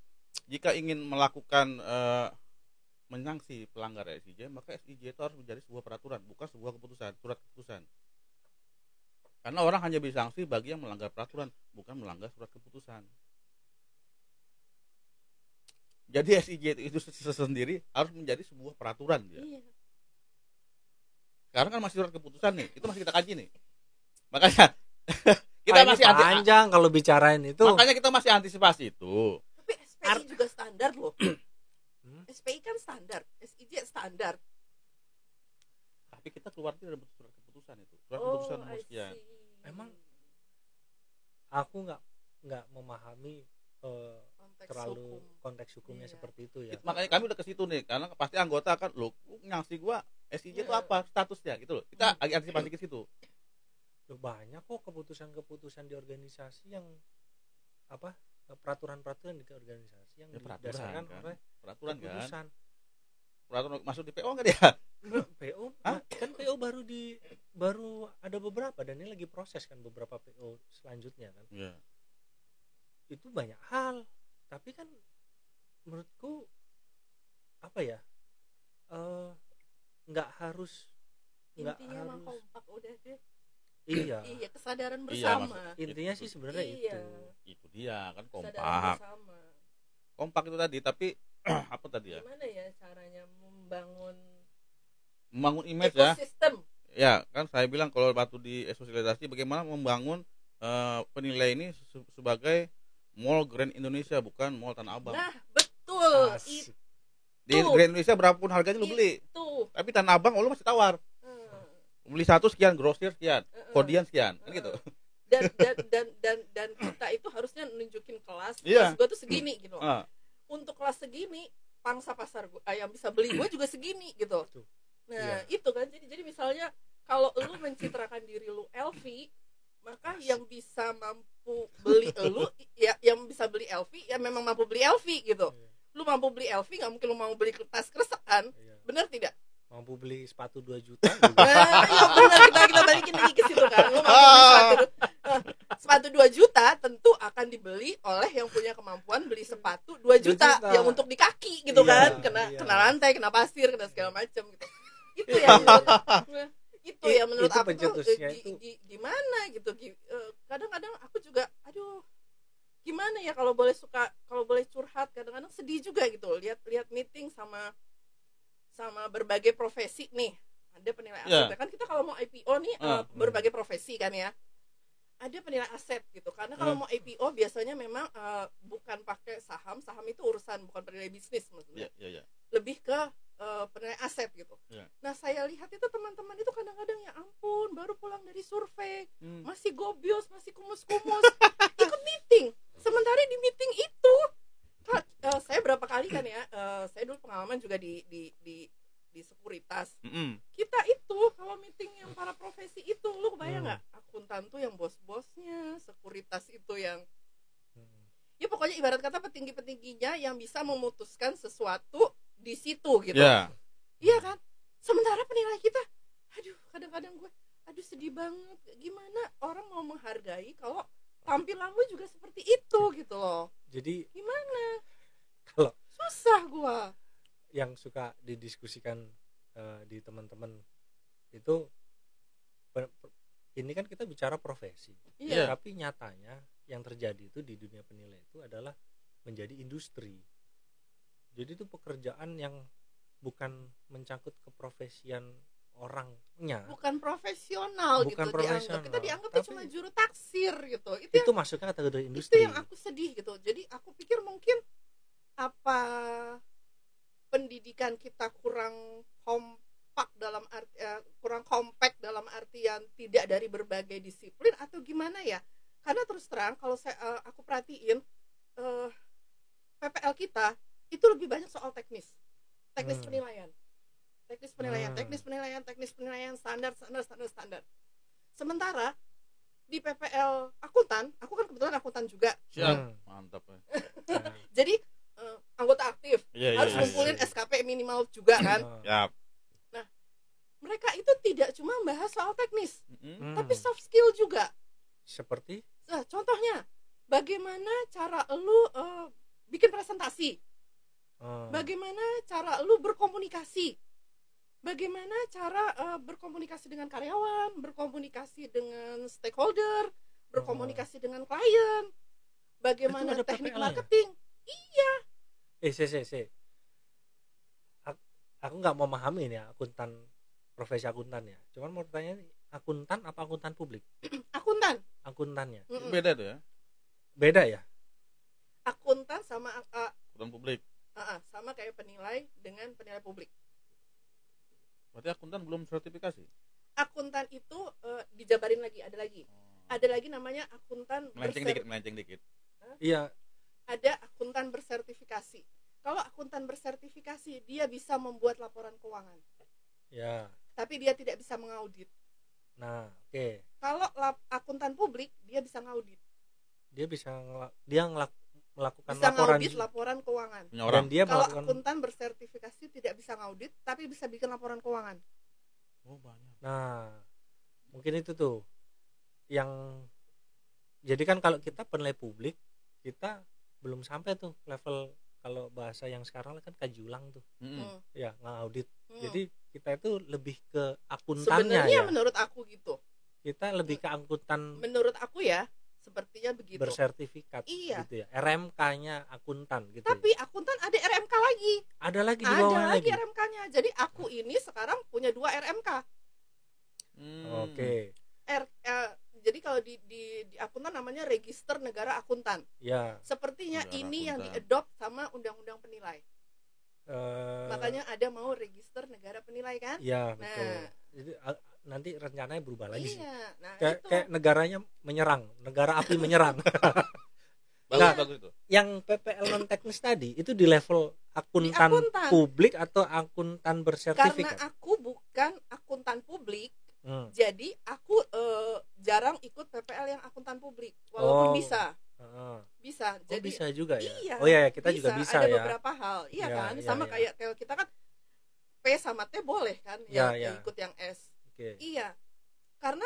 Jika ingin melakukan menyangsi pelanggar SIJ, maka SIJ itu harus menjadi sebuah peraturan, bukan sebuah keputusan, surat keputusan. Karena orang hanya bisa sanksi bagi yang melanggar peraturan, bukan melanggar surat keputusan. Jadi SIJ itu sendiri harus menjadi sebuah peraturan dia. Iya. Sekarang kan masih surat keputusan nih, itu masih kita kaji nih. Makanya kita masih panjang kalau bicarain itu. Makanya kita masih antisipasi itu. Tapi SPI juga standar loh. SPI kan standar, SIJ standar. Tapi kita keluar dari surat keputusan itu. Surat keputusan nomor sekian. Memang aku nggak memahami terlalu konteks hukumnya seperti itu ya. Makanya kami udah ke situ nih, karena pasti anggota akan nyangsi gua SIJ itu apa statusnya gitu loh. Kita lagi antisipasi ke situ. Loh, banyak kok keputusan-keputusan di organisasi yang peraturan-peraturan di organisasi yang didasarkan kan? oleh Peraturan keputusan. Kan? Peraturan masuk di PO enggak dia? PO kan PO baru ada beberapa, dan ini lagi proses kan beberapa PO selanjutnya kan. Iya. Itu banyak hal, tapi kan menurutku nggak harus intinya mah kompak udah deh. Iya, kesadaran bersama. Intinya sih sebenarnya itu dia kan, kompak. Kompak itu tadi, tapi apa tadi ya? Gimana ya caranya membangun image ekosistem? Ya, kan saya bilang kalau waktu di sosialisasi bagaimana membangun penilai ini sebagai Mall Grand Indonesia, bukan Mall Tanah Abang. Nah, betul. Di Grand Indonesia berapapun harganya lu beli. Tapi Tanah Abang lu masih tawar. Beli satu sekian, grosir sekian, kodian sekian, kan gitu. Dan kita itu harusnya nunjukin kelas gue tuh segini gitu. Untuk kelas segini, pangsa pasar gue yang bisa beli gue juga segini gitu. Nah, itu kan jadi misalnya kalau lu mencitrakan diri lu LV, maka yang bisa mampu beli lu ya, yang bisa beli LV ya memang mampu beli LV gitu. Lu mampu beli LV, nggak mungkin lu mau beli tas kresek kan? Benar tidak? Mampu beli sepatu 2 juta juga. Ya benar, kita balikin lagi ke situ kan. Lu mampu beli sepatu 2 juta tentu akan dibeli oleh yang punya kemampuan beli sepatu 2 juta yang untuk di kaki gitu kan. Kena lantai, kena pasir, kena segala macam gitu. Itu ya menurut aku tuh gimana gitu. Kadang-kadang aku juga gimana ya kalau boleh curhat, kadang-kadang sedih juga gitu lihat meeting sama berbagai profesi nih. Ada penilai aset kan, kita kalau mau IPO nih berbagai profesi kan ya, ada penilai aset gitu. Karena kalau mau IPO biasanya memang bukan pakai saham itu urusan, bukan penilai bisnis maksudnya. Lebih ke penilai aset gitu. Nah, saya lihat itu teman-teman itu kadang-kadang ya ampun, baru pulang dari survei, masih gobios, masih kumus-kumus ikut meeting. Sementara di meeting itu saya berapa kali teman-teman juga di sekuritas. Mm-mm. Kita itu kalau meeting yang para profesi itu, lu kebayang nggak? Akuntan tuh yang bos-bosnya, sekuritas itu yang ya pokoknya ibarat kata petinggi-petingginya yang bisa memutuskan sesuatu di situ gitu. Iya kan? Sementara penilai kita, aduh kadang-kadang gue, aduh sedih banget. Gimana orang mau menghargai kalau tampilan lu juga seperti itu gitu loh. Jadi gimana? Kalau susah gue. Yang suka didiskusikan di teman-teman itu, ini kan kita bicara profesi, tapi nyatanya yang terjadi itu di dunia penilai itu adalah menjadi industri. Jadi itu pekerjaan yang bukan mencangkut keprofesian orangnya, bukan profesional bukan gitu profesional. Kita dianggap itu cuma juru taksir gitu. Itu masuknya kategori industri. Itu yang aku sedih gitu. Jadi aku pikir mungkin apa pendidikan kita kurang kompak dalam kurang compact dalam artian tidak dari berbagai disiplin atau gimana ya? Karena terus terang kalau aku perhatiin PPL kita itu lebih banyak soal teknis penilaian, teknis penilaian standar. Sementara di PPL akuntan, aku kan kebetulan akuntan juga. Mantap. Jadi anggota aktif harus ngumpulin SKP minimal juga kan. Nah, mereka itu tidak cuma membahas soal teknis, tapi soft skill juga. Seperti? Nah, contohnya, bagaimana cara lu bikin presentasi, bagaimana cara lu berkomunikasi, bagaimana cara berkomunikasi dengan karyawan, berkomunikasi dengan stakeholder, berkomunikasi dengan klien, bagaimana teknik marketing. Iya. Aku nggak mau memahami ini ya profesi akuntan ya. Cuman mau tanya, akuntan apa akuntan publik? Akuntannya. Beda tuh ya. Beda ya. Akuntan sama akuntan publik. Sama kayak penilai dengan penilai publik. Berarti akuntan belum sertifikasi? Akuntan itu dijabarin lagi, ada lagi namanya akuntan melenceng dikit. Iya. Ada akuntan bersertifikasi. Kalau akuntan bersertifikasi, dia bisa membuat laporan keuangan. Ya. Tapi dia tidak bisa mengaudit. Nah, oke. Kalau akuntan publik, dia bisa ngaudit. Dia bisa melakukan bisa laporan, laporan keuangan. Dan dia kalau akuntan bersertifikasi tidak bisa ngaudit, tapi bisa bikin laporan keuangan. Oh, banyak. Nah, mungkin itu tuh yang jadi kan kalau kita penilai publik, kita belum sampai tuh level, kalau bahasa yang sekarang kan kaji ulang tuh. Ya, ngaudit. Jadi kita itu lebih ke akuntannya. Sebenarnya menurut aku gitu. Kita lebih ke akuntan. Menurut aku ya, sepertinya begitu. Bersertifikat gitu ya. RMK-nya akuntan gitu. Tapi akuntan ada RMK lagi. Ada lagi di bawah lagi. Ada lagi RMK-nya. Jadi aku ini sekarang punya 2 RMK. Oke. Jadi kalau di akuntan namanya Register Negara Akuntan. Ya. Sepertinya negara ini akuntan yang diadopt sama undang-undang penilai. Makanya ada mau Register Negara Penilai kan? Iya, betul. Jadi nanti rencananya berubah lagi. Iya. Nah, kayak negaranya menyerang, negara api menyerang. Bagus itu. Yang PPL non teknis tadi itu di level akuntan publik atau akuntan bersertifikat? Karena aku bukan akuntan publik. Jadi aku jarang ikut PPL yang akuntan publik, walaupun bisa. Jadi bisa juga ya. Iya, oh ya, kita juga bisa ada ya. beberapa hal, iya ya, kan. Ya, sama ya. kayak kita kan P sama T boleh kan, yang ikut yang S. Iya, karena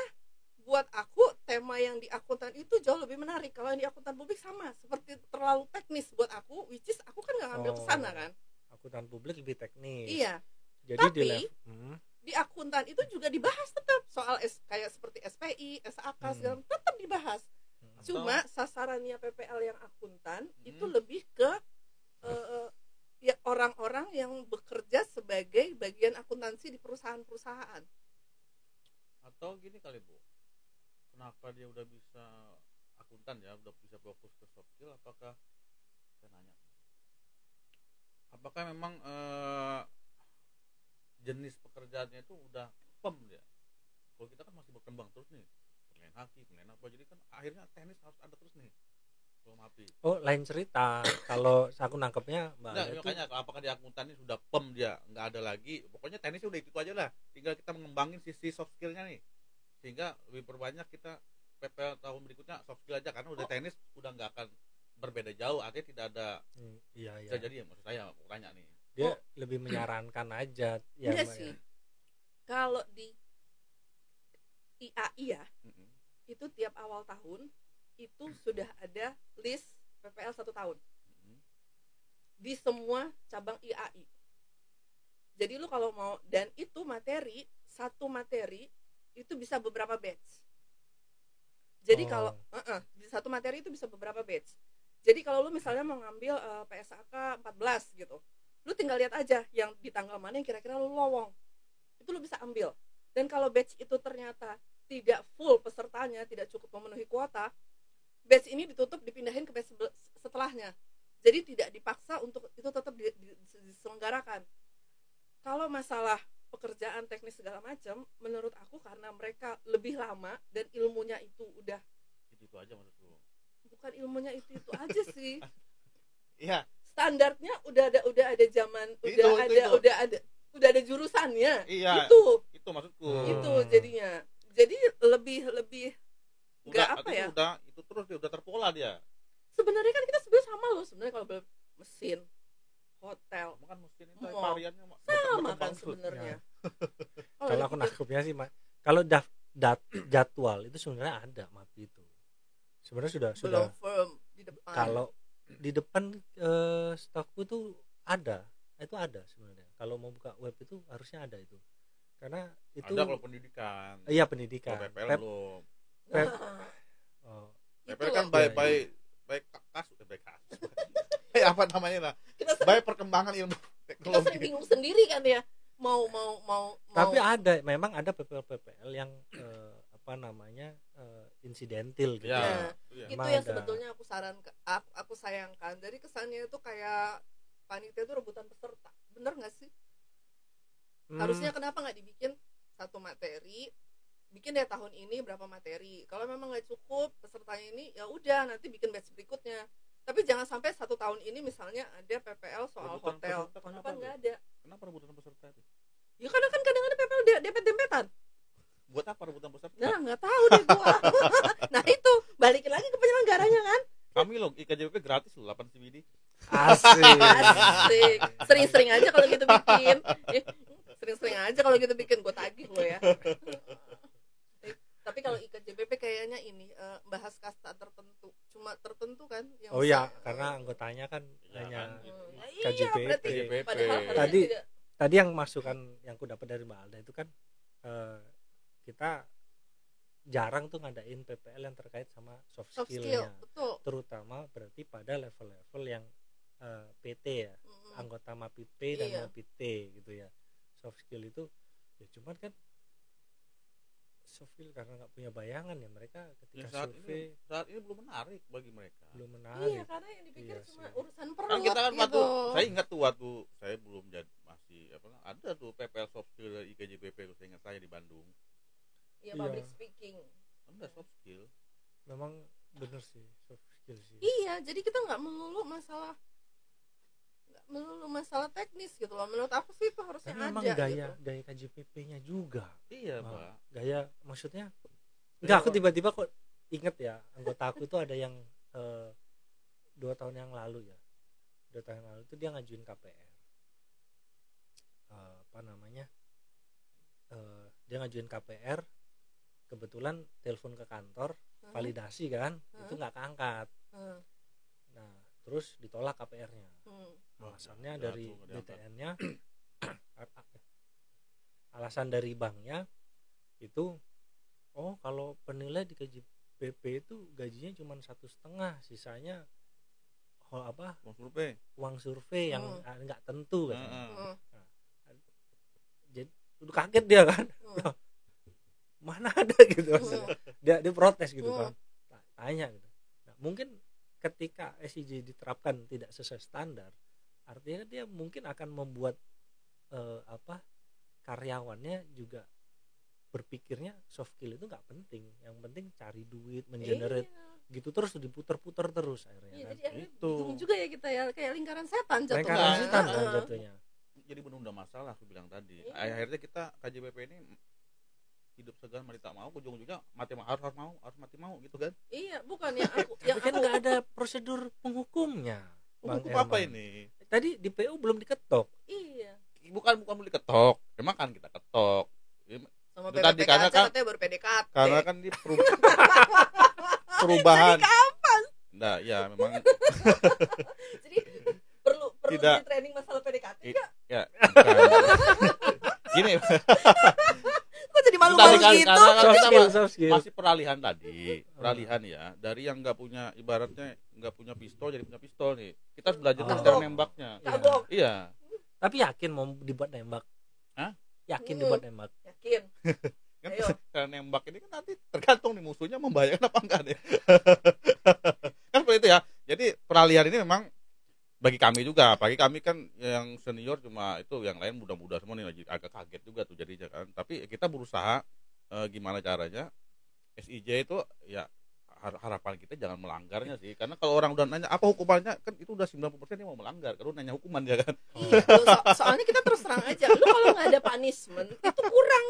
buat aku tema yang di akuntan itu jauh lebih menarik. Kalau yang di akuntan publik sama seperti terlalu teknis buat aku, which is aku kan nggak ngambil kesana kan. Akuntan publik lebih teknis. Iya. Jadi tapi di akuntan itu juga dibahas tetap soal kayak seperti SPI, SAK segala tetap dibahas. Cuma sasarannya PPL yang akuntan itu lebih ke ya orang-orang yang bekerja sebagai bagian akuntansi di perusahaan-perusahaan. Atau gini kali Bu, kenapa dia udah bisa akuntan ya, udah bisa fokus ke soft skill? Apakah saya nanya, apakah memang jenis pekerjaannya itu udah dia? Kalau kita kan masih berkembang terus nih, penilaian haki, penilaian apa, jadi kan akhirnya teknis harus ada terus nih. Oh, lain cerita. Kalau aku nangkepnya Mbak Nah, Alda itu makanya apakah di akuntan ini sudah PEM dia nggak ada lagi, pokoknya tenisnya udah itu aja lah, tinggal kita mengembangin sisi soft skillnya nih, sehingga lebih perbanyak kita PPL tahun berikutnya soft skill aja, karena udah tenis udah nggak akan berbeda jauh, artinya tidak ada iya bisa jadi ya, maksud saya aku tanya nih. Dia lebih menyarankan aja ya. Enggak sih. Kalau di IAI ya, itu tiap awal tahun itu sudah ada list PPL 1 tahun di semua cabang IAI. Jadi lu kalau mau, dan itu satu materi itu bisa beberapa batch. Jadi kalau satu materi itu bisa beberapa batch. Jadi kalau lu misalnya mau ngambil PSAK 14 gitu, lu tinggal lihat aja yang di tanggal mana yang kira-kira lu lowong, itu lu bisa ambil. Dan kalau batch itu ternyata tidak full pesertanya, tidak cukup memenuhi kuota, batch ini ditutup, dipindahin ke batch setelahnya. Jadi tidak dipaksa untuk itu tetap diselenggarakan. Kalau masalah pekerjaan teknis segala macam, menurut aku karena mereka lebih lama dan ilmunya itu udah itu aja maksud lu? Bukan ilmunya itu aja sih. Iya. Standarnya udah ada zaman, udah ada jurusannya. Iya. Itu maksudku. Itu jadinya. Jadi lebih udah apa ya? Itu terus dia udah terpola dia. Sebenarnya kan kita sebenarnya sama loh sebenarnya kalau mesin, hotel. Bukan mesin itu variannya sama kan sebenarnya. Kalau aku nangkepnya sih, kalau jadwal itu sebenarnya ada MAPI itu. Sebenarnya sudah firm di depan. Kalau di depan stokku tuh ada sebenarnya. Kalau mau buka web itu harusnya ada itu. Karena itu ada kalau pendidikan. Iya, pendidikan. PPL belum. PPL kan baik kasus. Apa namanya lah? Baik perkembangan ilmu teknologi. Kita sering bingung sendiri kan ya. Mau. Tapi memang ada PPL yang insidentil gitu. Ya. Itu yang sebetulnya aku sayangkan. Jadi kesannya itu kayak panitia itu rebutan peserta. Bener nggak sih? Harusnya kenapa nggak dibikin satu materi? Bikin deh tahun ini berapa materi. Kalau memang nggak cukup pesertanya ini, ya udah nanti bikin batch berikutnya. Tapi jangan sampai 1 tahun ini misalnya ada PPL soal rebutan hotel. Kenapa nggak ada? Kenapa rebutan peserta itu? Ya karena kan kadang-kadang PPL dempet-dempetan. Buat apa rebutan peserta? Nah, nggak tahu deh gua. Nah itu balikin lagi ke penyelenggaranya kan. Kami loh IKJBP gratis loh 8 CBD. Asik. Sering-sering aja kalau gitu bikin. Sering-sering aja kalau gitu bikin, gue tagih lo ya. Tapi kalau IKJBP kayaknya ini bahas kasta tertentu, cuma tertentu kan yang karena anggotanya kan hanya Iya, berarti padahal tadi yang masukan yang ku dapat dari Mbak Alda itu kan kita jarang tuh ngadain PPL yang terkait sama soft skill-nya. Betul. Terutama berarti pada level-level yang PT ya, anggota MAPI dan MAPI T gitu ya. Soft skill itu ya cuman kan soft skill karena nggak punya bayangan ya, mereka ketika survei saat ini belum menarik bagi mereka. Belum menarik. Iya, karena yang dipikir cuma urusan perut. Kan kita kan gitu. saya ingat tuh waktu saya belum jadi masih ada tuh PPL soft skill dari IKJBP tuh, saya ingat saya di Bandung. Iya, public speaking. Ada soft skill. Memang bener sih soft skill sih. Iya, jadi kita nggak melulu masalah teknis gitu loh. Menurut aku sih itu harusnya ada. Memang gaya KJPP-nya juga. Iya, Pak. Gaya maksudnya enggak, aku tiba-tiba kok inget ya, anggota aku itu ada yang 2 tahun yang lalu ya. 2 tahun yang lalu itu dia ngajuin KPR. Dia ngajuin KPR, kebetulan telepon ke kantor, validasi kan, itu nggak keangkat. Nah, terus ditolak KPR-nya. Alasannya dari BTN-nya, alasan dari banknya itu, kalau penilai di KJPP itu gajinya cuma 1,5, sisanya uang survei yang nggak tentu kan. Jadi udah kaget dia kan, mana ada gitu maksudnya. Dia protes gitu kan, tanya gitu. Nah, mungkin ketika SIJ diterapkan tidak sesuai standar, artinya dia mungkin akan membuat karyawannya juga berpikirnya soft skill itu nggak penting, yang penting cari duit, mengenerate gitu terus tuh, diputer-puter terus akhirnya Iya, kan. jadi akhirnya Itu. bingung juga ya kita ya, kayak lingkaran setan jatuhnya. Lingkaran setan kan Heeh. jatuhnya. Jadi menunda masalah aku bilang tadi. Iya. Akhirnya kita KJPP ini hidup segan mati tak mau, ujung-ujungnya harus mati mau gitu kan. Iya, bukan yang aku Tapi kan nggak ada prosedur penghukumnya. Bang Hukum apa Herman. ini? Tadi di PU belum diketok. iya. Bukan beli ketok. Emang kan kita ketok. Sama Itu tadi, karena PPPKC kan- katanya baru PDKT. Karena kan di perubahan. Nah, ya memang Jadi perlu Tidak. di training masalah PDKT I- enggak? ya bukan. Gini, Kok jadi Tadi malu-malu kan- gitu? karena Soft kita skill, soft skill. masih peralihan tadi, peralihan ya, dari yang nggak punya, ibaratnya nggak punya pistol jadi punya pistol nih. Kita harus belajar Oh. cara nembaknya. Kagok. Iya. Tapi yakin mau dibuat nembak? Hah? Yakin Hmm. dibuat nembak? Yakin. Kan Ayo. cara nembak ini kan nanti tergantung nih musuhnya membahayakan apa enggak deh. Kan seperti itu ya. Jadi peralihan ini memang bagi kami juga, bagi kami kan yang senior cuma itu, yang lain muda-muda semua nih, lagi agak kaget juga tuh jadinya kan. Tapi kita berusaha gimana caranya SIJ itu ya, harapan kita jangan melanggarnya sih. Karena kalau orang udah nanya apa hukumannya, kan itu udah 90% dia mau melanggar. Kalau nanya hukuman ya kan. Iya, loh, soalnya kita terus terang aja. Lu kalau nggak ada punishment itu kurang,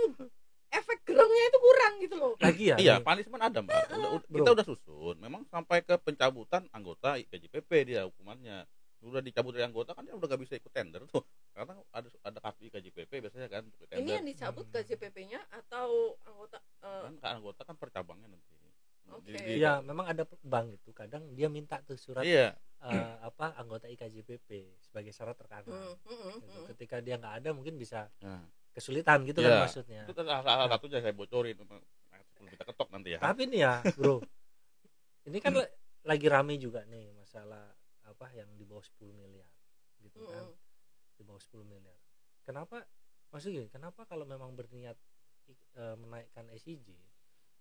efek gerengnya itu kurang gitu loh. Lagi ya? Iya, nih, punishment ada mbak. Bro. Kita udah susun. Memang sampai ke pencabutan anggota KJPP dia hukumannya. Udah dicabut dari anggota kan dia udah gak bisa ikut tender tuh. Karena ada kartu KJPP biasanya kan untuk tender. Ini yang dicabut KJPP-nya atau anggota Kan anggota kan per cabangnya nanti. Oke. Iya, memang ada bank itu kadang dia minta tuh surat Iya. anggota IKJPP sebagai syarat terkadang. Gitu. hmm. Ketika dia nggak ada mungkin bisa Nah, kesulitan gitu Iya. kan maksudnya. itu salah satunya saya bocorin. Nah, sebelum kita ketok nanti ya. Tapi nih ya, bro, ini kan lagi rame juga nih masalah apa yang di bawah 10 miliar gitu kan, di bawah 10 miliar. Kenapa? Maksudnya gini, kenapa kalau memang berniat menaikkan SIJ,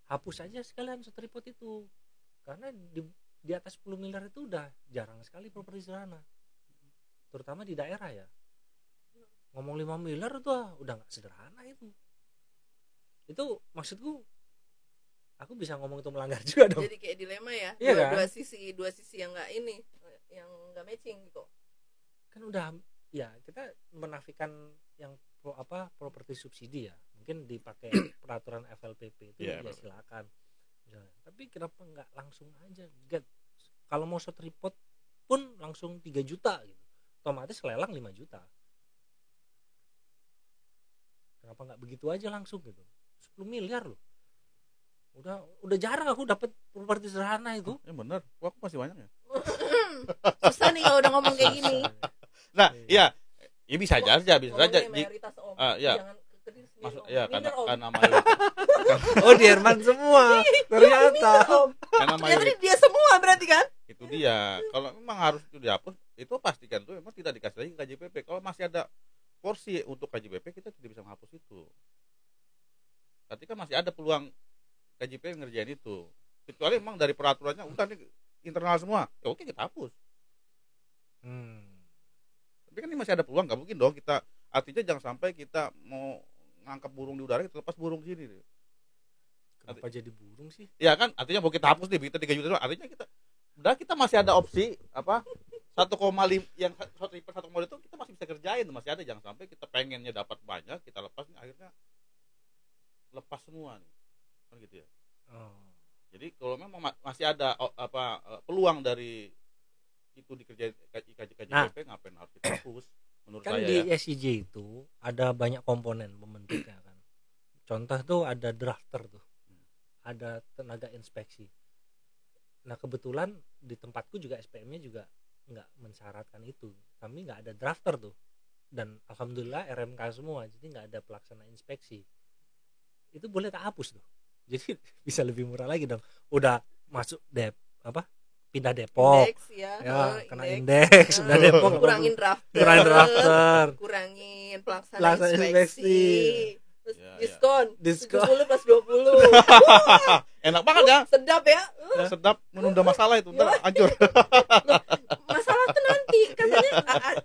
hapus aja sekalian setripot itu, karena di atas 10 miliar itu udah jarang sekali properti sederhana, terutama di daerah ya. Ngomong 5 miliar itu udah nggak sederhana itu maksudku. Aku bisa ngomong itu melanggar juga dong. Jadi kayak dilema ya. Iya kan? Dua sisi yang nggak ini, yang nggak matching gitu. Kan udah ya, kita menafikan yang properti subsidi ya, mungkin dipakai peraturan FLPP itu Iya, ya silakan misalnya. Tapi kenapa nggak langsung aja kalau mau setripot pun langsung 3 juta gitu, otomatis lelang 5 juta. Kenapa nggak begitu aja langsung gitu? 10 miliar loh, udah jarang aku dapat properti sederhana itu. Ya bener, aku masih banyak ya. Susah nih kalau udah ngomong kayak gini. Nah, iya. Ya bisa aja, bisa saja. Ngomongnya mayoritas om. Iya. Jangan ke diri sendiri, Masuk Om. ya Minder, Om. karena mayoritas. Oh, di Herman semua ternyata. Om. Karena Ternyata mayoritas dia semua berarti kan? itu dia. Kalau memang harus itu dihapus, itu pastikan tuh memang tidak dikasih lagi ke KJPP. Kalau masih ada porsi untuk KJPP, kita tidak bisa menghapus itu. Berarti kan masih ada peluang KJPP ngerjain itu. Kecuali memang dari peraturannya udah nih internal semua, ya oke kita hapus. Tapi kan ini masih ada peluang, nggak mungkin dong kita. Artinya jangan sampai kita mau ngangkap burung di udara, kita lepas burung di sini. Kenapa jadi burung sih? Ya kan, artinya mau kita hapus nih, kita 3 juta, artinya kita masih ada opsi apa 1,5 yang 1,5 itu kita masih bisa kerjain, masih ada. Jangan sampai kita pengennya dapat banyak, kita lepas nih, akhirnya lepas semua nih, kan gitu ya. Jadi kalau memang masih ada peluang dari itu dikerjain KJPP, ngapain harus kita hapus? Menurut Kan saya di ya. SIJ itu ada banyak komponen pembentuknya kan. Contoh tuh ada drafter tuh, ada tenaga inspeksi. Nah kebetulan di tempatku juga SPM-nya juga nggak mensyaratkan itu. Kami nggak ada drafter tuh, dan alhamdulillah RMK semua, jadi nggak ada pelaksana inspeksi. Itu boleh tak hapus tuh, jadi bisa lebih murah lagi dong. Udah masuk pindah Depok, Indeks ya, kena indeks, udah Depok kurangin drafter, kurangin pelaksana inspeksi, terus Ya, diskon 70 plus 20. Enak banget ya, Sedap ya. sedap menunda masalah itu, ntar hancur. Masalah tuh nanti katanya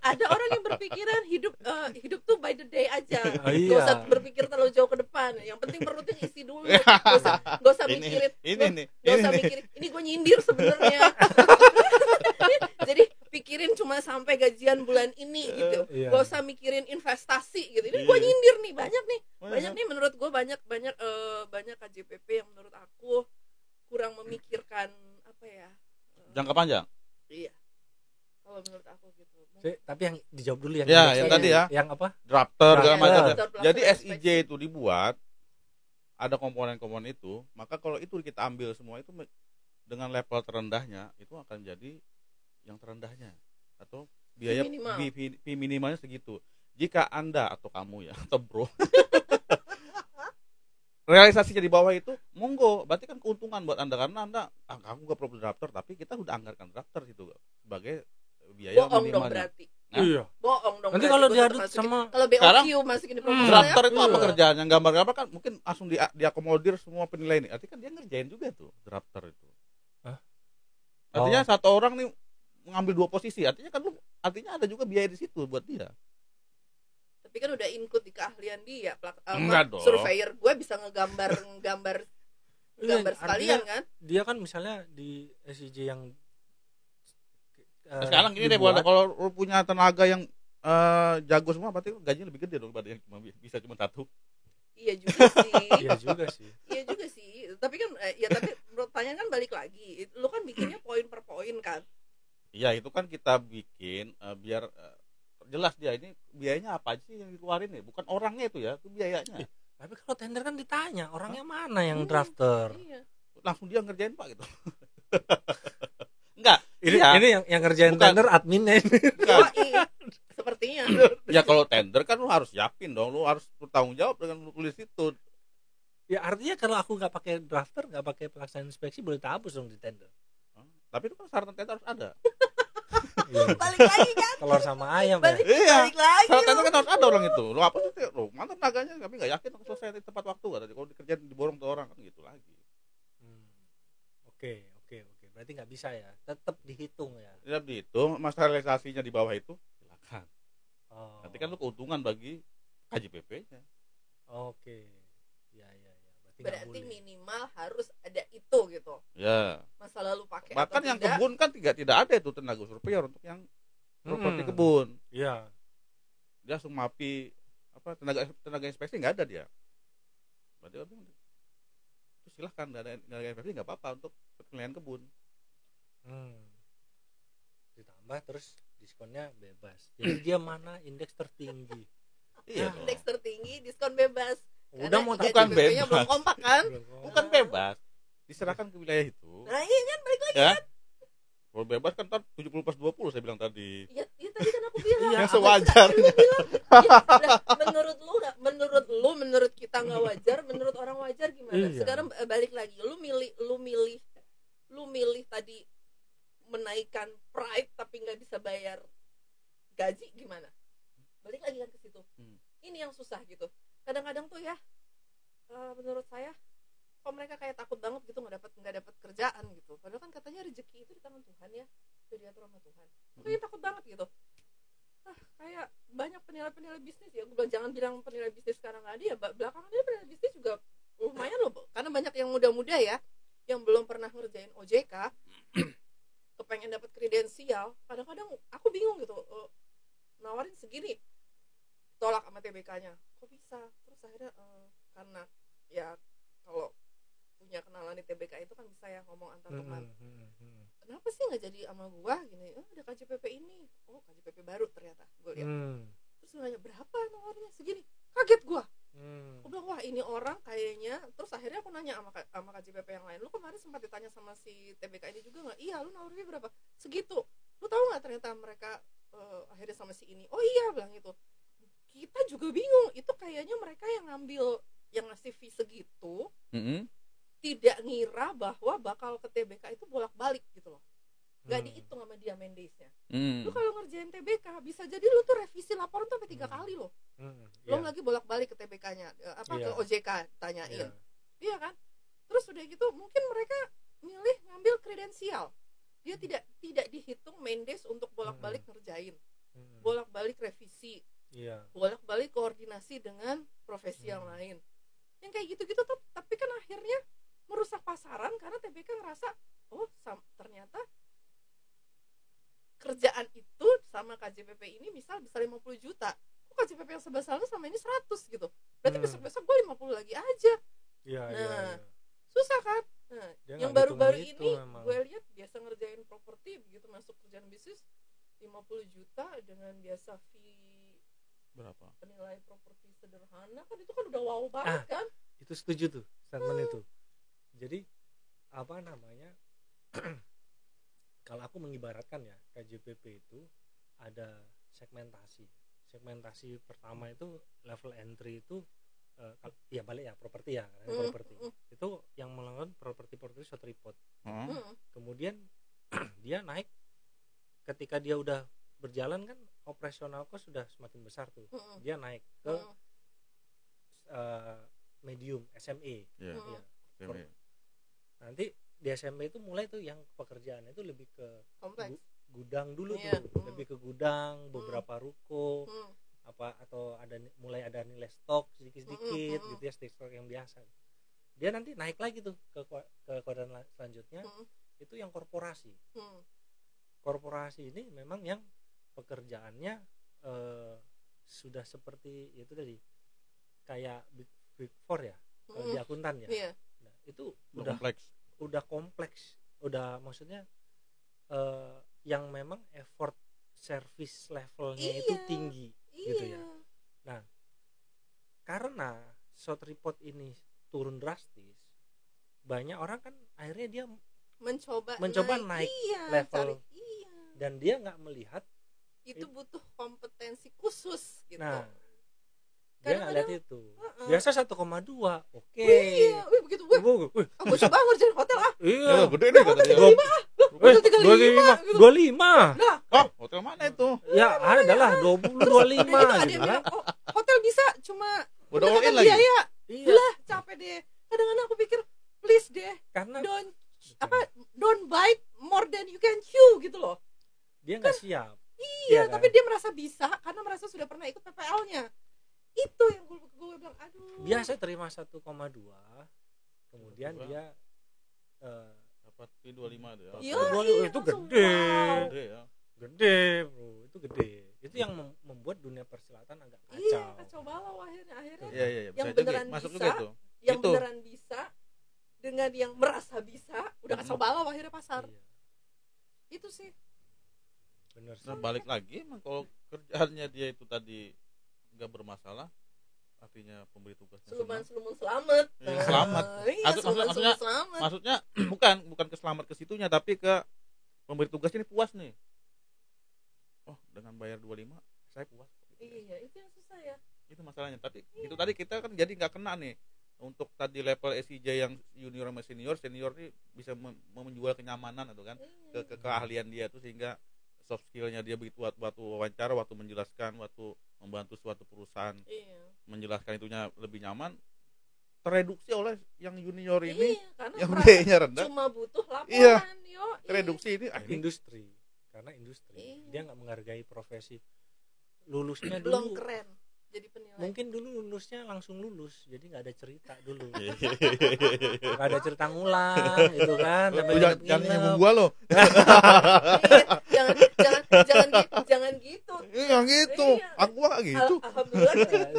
ada orang yang berpikiran hidup tuh by the day aja. Iya. Gak usah berpikir terlalu jauh ke depan. Yang penting perutnya isi dulu. Gak usah mikirin. Ini Gak usah mikirin. Ini gue nyindir sebenarnya. Jadi pikirin cuma sampai gajian bulan ini gitu. Gak usah mikirin investasi gitu. Ini gue nyindir nih, banyak nih menurut gue banyak KJPP yang menurut aku kurang memikirkan apa ya, jangka panjang. Iya, kalau menurut aku gitu. Tapi yang dijawab dulu yang yang tadi ya, yang apa, drafter segala macam. Jadi SIJ itu dibuat ada komponen-komponen itu, maka kalau itu kita ambil semua itu dengan level terendahnya, itu akan jadi yang terendahnya atau biaya fee minimalnya segitu. Jika Anda atau kamu ya atau bro realisasinya di bawah itu, monggo, berarti kan keuntungan buat Anda karena Anda aku gak perlu drafter, tapi kita udah anggarkan drafter itu sebagai biaya bohong minimalnya. Dong berarti. Iya. Bohong dong. Nanti kalau diaduk sama kalau BOQ masukin di proposal drafter itu apa kerjaan? Yang gambar-gambar kan mungkin langsung diakomodir semua penilai ini. Artinya kan dia ngerjain juga tuh drafter itu. Artinya satu orang nih mengambil 2 posisi. Artinya kan artinya ada juga biaya di situ buat dia. Tapi kan udah include di keahlian dia. Surveyor gue bisa ngegambar sekalian kan. Dia kan misalnya di SIJ yang sekarang gini deh, kalau lu punya tenaga yang jago semua, berarti gajinya lebih gede dong daripada yang bisa cuma 1. Iya juga sih. Iya juga sih. Tapi kan tapi pertanyaan kan balik lagi. Lu kan bikinnya poin per poin kan. Iya, itu kan kita bikin biar jelas dia ini biayanya apa aja sih yang dikeluarin nih, bukan orangnya itu ya, itu biayanya. Tapi kalau tender kan ditanya orangnya mana yang drafter. Iya. Langsung dia ngerjain Pak gitu. Enggak, ini yang ngerjain tender adminnya ini. Iya. Sepertinya. Ya kalau tender kan lu harus yakin dong, lu harus bertanggung jawab dengan tulis itu. Ya artinya kalau aku nggak pakai drafter, nggak pakai pelaksanaan inspeksi, boleh hapus dong di tender. Tapi itu kan syarat tender harus ada. Balik lagi kan. Telur sama ayam balik lagi. Syarat tender kan harus ada orang itu. Lu apa sih? Lu mantap naganya tapi nggak yakin selesai di tepat waktu. Kalau dikerjain diborong tuh orang kan gitu lagi. Oke. Berarti nggak bisa ya, tetap dihitung ya. Tetap dihitung, masalah realisasinya di bawah itu silakan. Nanti kan lu keuntungan bagi KJPP-nya. Oke. Ya. Berarti minimal harus ada itu gitu. Ya. Masa lalu pakai. Bahkan yang tidak, kebun kan tidak ada itu tenaga surveyor untuk yang properti kebun. Iya. Dia langsung mapi apa tenaga inspeksi nggak ada dia. Berarti itu silahkan ada tenaga inspeksi nggak apa-apa untuk penilaian kebun. Ditambah terus diskonnya bebas. Jadi dia mana indeks tertinggi. Iya. Indeks tertinggi diskon bebas. Udah mau bukan bebas. Belum kompak kan? Bukan bebas. Diserahkan ke wilayah itu. Nah, iya kan balik lagi ya? kan. Kalau bebas kan 70+20 saya bilang tadi. Iya tadi kan aku bilang. Yang sewajarnya. Menurut kita nggak wajar, menurut orang wajar gimana? Iya. Sekarang balik lagi, lu milih tadi menaikkan pride tapi nggak bisa bayar gaji gimana? Balik lagi kan ke situ. Ini yang susah gitu. Kadang-kadang tuh ya, menurut saya, kok mereka kayak takut banget gitu nggak dapat kerjaan gitu. Padahal kan katanya rezeki itu di tangan Tuhan ya, itu diatur sama Tuhan. Makanya takut banget gitu. Kayak banyak penilai bisnis ya. Gue jangan bilang penilai bisnis sekarang nggak ada ya. Belakangan ini penilai bisnis juga lumayan loh, karena banyak yang muda-muda ya, yang belum pernah ngerjain OJK, kepengen dapat kredensial. Kadang-kadang aku bingung gitu, nawarin segini, tolak sama TBK-nya. Kok bisa? Terus akhirnya karena ya kalau punya kenalan di TBK itu kan bisa ya ngomong antar teman. Kenapa sih nggak jadi sama gua gini? Ada KJPP ini. Oh, KJPP baru ternyata. Gue lihat. Terus nanya berapa nawarnya segini. Kaget gua. Aku bilang wah ini orang kayaknya. Terus akhirnya aku nanya sama KJPP yang lain. Lu kemarin sempat ditanya sama si TBK ini juga nggak? Iya, lu nawarnya berapa? Segitu. Lu tahu nggak ternyata mereka akhirnya sama si ini? Oh iya, bilang gitu. Kita juga bingung. Itu kayaknya mereka yang ngambil, yang ngasih fee segitu. Tidak ngira bahwa bakal ke TBK itu bolak-balik gitu loh. Gak dihitung sama dia Mendesnya. Lu kalau ngerjain TBK bisa jadi lu tuh revisi laporan tuh sampai 3 kali loh. Belum lagi bolak-balik ke TBK-nya, ke OJK tanyain. Iya kan? Terus udah gitu mungkin mereka milih ngambil kredensial. Dia tidak dihitung Mendes untuk bolak-balik ngerjain. Bolak-balik revisi. Bolak-balik koordinasi dengan profesi yang lain. Yang kayak gitu-gitu tuh tapi kan akhirnya merusak pasaran karena TBK ngerasa ternyata kerjaan itu sama KJPP ini misal bisa 50 juta, kok KJPP yang sebelah sana sama ini 100 gitu, berarti besok-besok gue 50 lagi aja. Iya. Susah kan. Nah, Dia yang nggak baru-baru hitung ini itu memang. gue lihat biasa ngerjain properti, begitu masuk kerjaan bisnis 50 juta dengan biasa fee Berapa? penilai properti sederhana, kan itu kan udah wow banget kan. Itu setuju tuh statement itu. Jadi apa namanya, kalau aku mengibaratkan ya, KJPP itu ada segmentasi pertama itu level entry itu ya balik ya properti ya, properti itu yang melakukan properti short report. Kemudian dia naik ketika dia udah berjalan kan, operasional cost sudah semakin besar tuh, dia naik ke medium SME. Iya. Nanti di SME itu mulai tuh yang pekerjaannya itu lebih ke Kompleks. gudang dulu Iya. tuh, lebih ke gudang, beberapa ruko, atau mulai ada nilai stok sedikit-sedikit gitu ya, stok yang biasa. Dia nanti naik lagi tuh ke kuadran selanjutnya, itu yang korporasi. Korporasi ini memang yang pekerjaannya sudah seperti itu tadi, kayak big four ya, kalau di akuntan ya. Iya. Nah, itu udah kompleks, udah maksudnya yang memang effort service levelnya itu tinggi gitu ya. Nah, karena short report ini turun drastis, banyak orang kan akhirnya dia mencoba naik level, dan dia nggak melihat itu butuh kompetensi khusus gitu. Nah, dia nggak lihat itu. Biasa 1,2, oke. Iya, begitu gue. Gue coba ngerjain hotel Iya, gede nih kata dia. Hotel 35. 25. Nah, Hotel mana itu? Ya, adalah 20 25 itu ada yang gitu bilang, kan. hotel bisa cuma Udah all in lagi. biaya. Iya. Lah, capek deh. Kadang-kadang aku pikir, please deh, Karena don't bite more than you can chew gitu loh. dia nggak siap. Iya, kan? tapi dia merasa bisa karena merasa sudah pernah ikut PPL-nya. Itu yang gue bilang, aduh. Biasa terima 1,2, kemudian dia Dapat 25 deh. Iya, itu langsung gede. wow. Gede ya. Gede, bro, itu gede. Itu yang membuat dunia persilatan agak kacau. Iya, kacau balau akhirnya. Iya, Yang bisa beneran masuk bisa, juga itu. yang Itu. beneran bisa dengan yang merasa bisa, udah kacau balau akhirnya pasar. Iya, Itu sih. bener sih. Nah, balik lagi emang kalau kerjaannya dia itu tadi nggak bermasalah, artinya pemberi tugasnya senang. Seluman selamat. Iya, selamat. Iya, Maksudnya- selamat. Maksudnya bukan ke selamat ke situnya, tapi ke pemberi tugasnya ini puas nih. Oh, dengan bayar 25 saya puas. Iya, itu yang susah ya. Itu masalahnya. Tapi itu tadi kita kan jadi nggak kena nih. Untuk tadi level SIJ yang junior sama senior nih bisa menjual kenyamanan atau kan ke keahlian dia tuh, sehingga soft skillnya dia begitu waktu wawancara, waktu menjelaskan, waktu membantu suatu perusahaan menjelaskan itunya lebih nyaman, tereduksi oleh yang junior ini karena yang biayanya rendah. cuma butuh laporan. Iya. Tereduksi ini Industri, karena industri dia nggak menghargai profesi. Lulusnya belum dulu keren jadi penilai. mungkin dulu lulusnya langsung lulus, jadi nggak ada cerita dulu. Nggak ada cerita ngulang gitu kan, sampai jangan nyambung gua loh. jangan gitu. Iya gitu. Iya. Aku gua nggak gitu. Alhamdulillah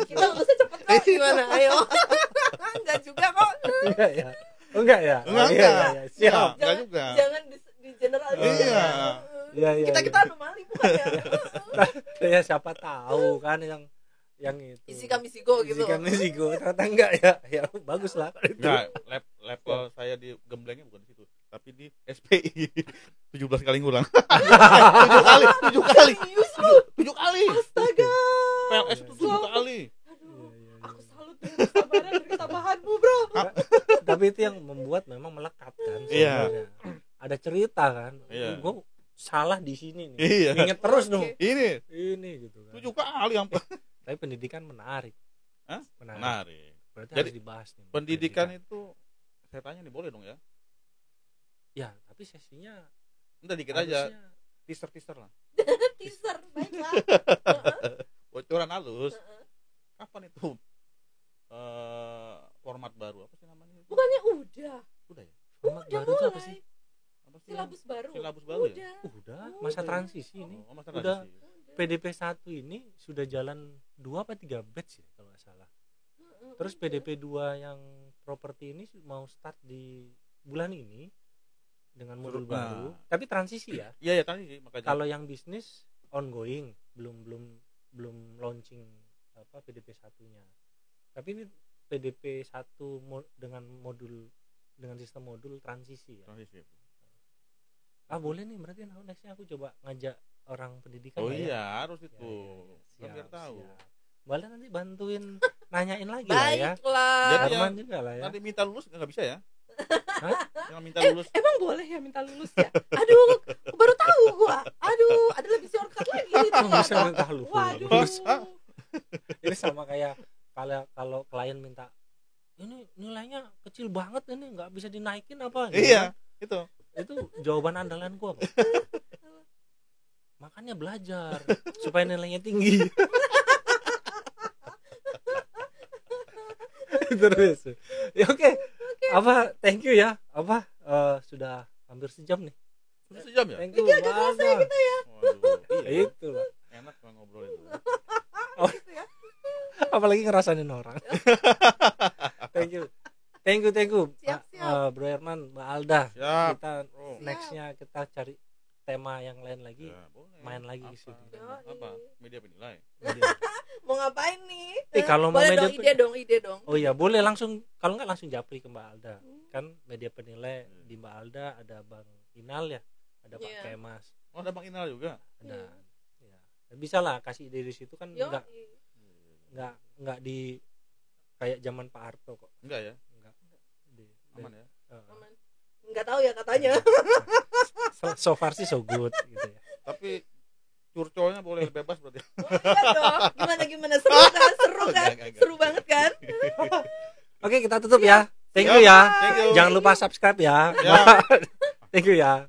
kita lulusnya cepet kok. Gimana? Ayo. Enggak juga kok. Enggak ya? Enggak ya? Enggak. Iya, siap. Enggak juga. Jangan di generalisir. Iya. Iya. Kita anomali bukan ya? Ya siapa tahu kan yang itu. Isi kami sigo gitu. Isi kami sigo. Ternyata enggak ya. Ya bagus lah kalau itu. Enggak, level saya di gemblengnya bukan di situ, tapi di SPI. 17 kali ngulang. 7 kali. 7 kali. Astaga. PLS itu 7 kali. Aduh. Aku salut dengan kesabaran dan ketabahanmu, Bro. Tapi itu yang membuat memang melekat kan. Iya. Sebenarnya. Ada cerita kan. Iya. Gue salah di sini nih. Iya. Ingat terus dong. Ini Gitu kan. 7 kali hampir. Tapi pendidikan menarik. Hah? Menarik. Berarti Jadi, harus dibahas nih. Pendidikan itu saya tanya nih, boleh dong ya? Ya, tapi sesinya Udah dikit aja. harusnya Teaser lah. Teaser, baiklah. Bocoran halus. Kapan itu format baru, apa sih namanya itu? Bukannya udah. Udah ya? format Udah baru itu apa mulai. sih? silabus baru. Ya? Udah, masa transisi ini. Masa udah transisi. PDP 1 ini sudah jalan 2 apa 3 batch ya kalau nggak salah. Terus PDP 2 yang properti ini mau start di bulan ini dengan modul baru, tapi transisi ya. Iya, transisi makanya. Kalau yang bisnis ongoing, belum launching apa PDP 1-nya. Tapi ini PDP 1 dengan sistem modul transisi ya. Transisi. Boleh nih, berarti nextnya aku coba ngajak orang pendidikan. Iya, harus itu. Ya. Biar tahu. Boleh nanti bantuin nanyain lagi lah ya. Baiklah. Arman juga lah ya. Nanti minta lulus nggak bisa ya? Hah? Yang minta lulus. Emang boleh ya minta lulus ya? Aduh, baru tahu gua. Aduh, ada lebih shortcut lagi. Bisa minta lulus. Waduh. Ini sama kayak kalau klien minta, ini nilainya kecil banget, ini nggak bisa dinaikin apa? Iya, itu jawaban andalan gua. Makanya belajar supaya nilainya tinggi. Terus ya oke. Apa thank you ya, sudah hampir sejam nih. Sejam ya? Thank you Agak kerasa ya kita ya. Waduh, iya. Itu lah. Enak kalau ngobrol itu. Gitu ya. Apalagi ngerasain orang. Thank you. Siap. Bro Herman, Mbak Alda. Siap. Kita Bro. nextnya kita cari tema yang lain lagi. Ya, boleh. Main lagi Apa? ke sini. Apa? Media penilai. Mau ngapain nih? Kalau mau boleh media ide dong. Oh iya, boleh langsung, kalau nggak langsung japri ke Mbak Alda. Kan media penilai di Mbak Alda ada Bang Inal ya, ada Pak Kemas. Oh, ada Bang Inal juga. Ada. Ya. Bisa lah kasih ide di situ kan, Yo, nggak di kayak zaman Pak Harto kok. Enggak ya? Enggak. Aman ya? aman. Nggak tahu ya katanya. So far sih so good gitu ya. Tapi curcolnya boleh bebas berarti. Oh, iya dong. Gimana seru kan? Enggak. Seru banget kan? Oke, kita tutup ya. Thank you ya. Thank you. Jangan lupa subscribe ya. Ya. Thank you ya.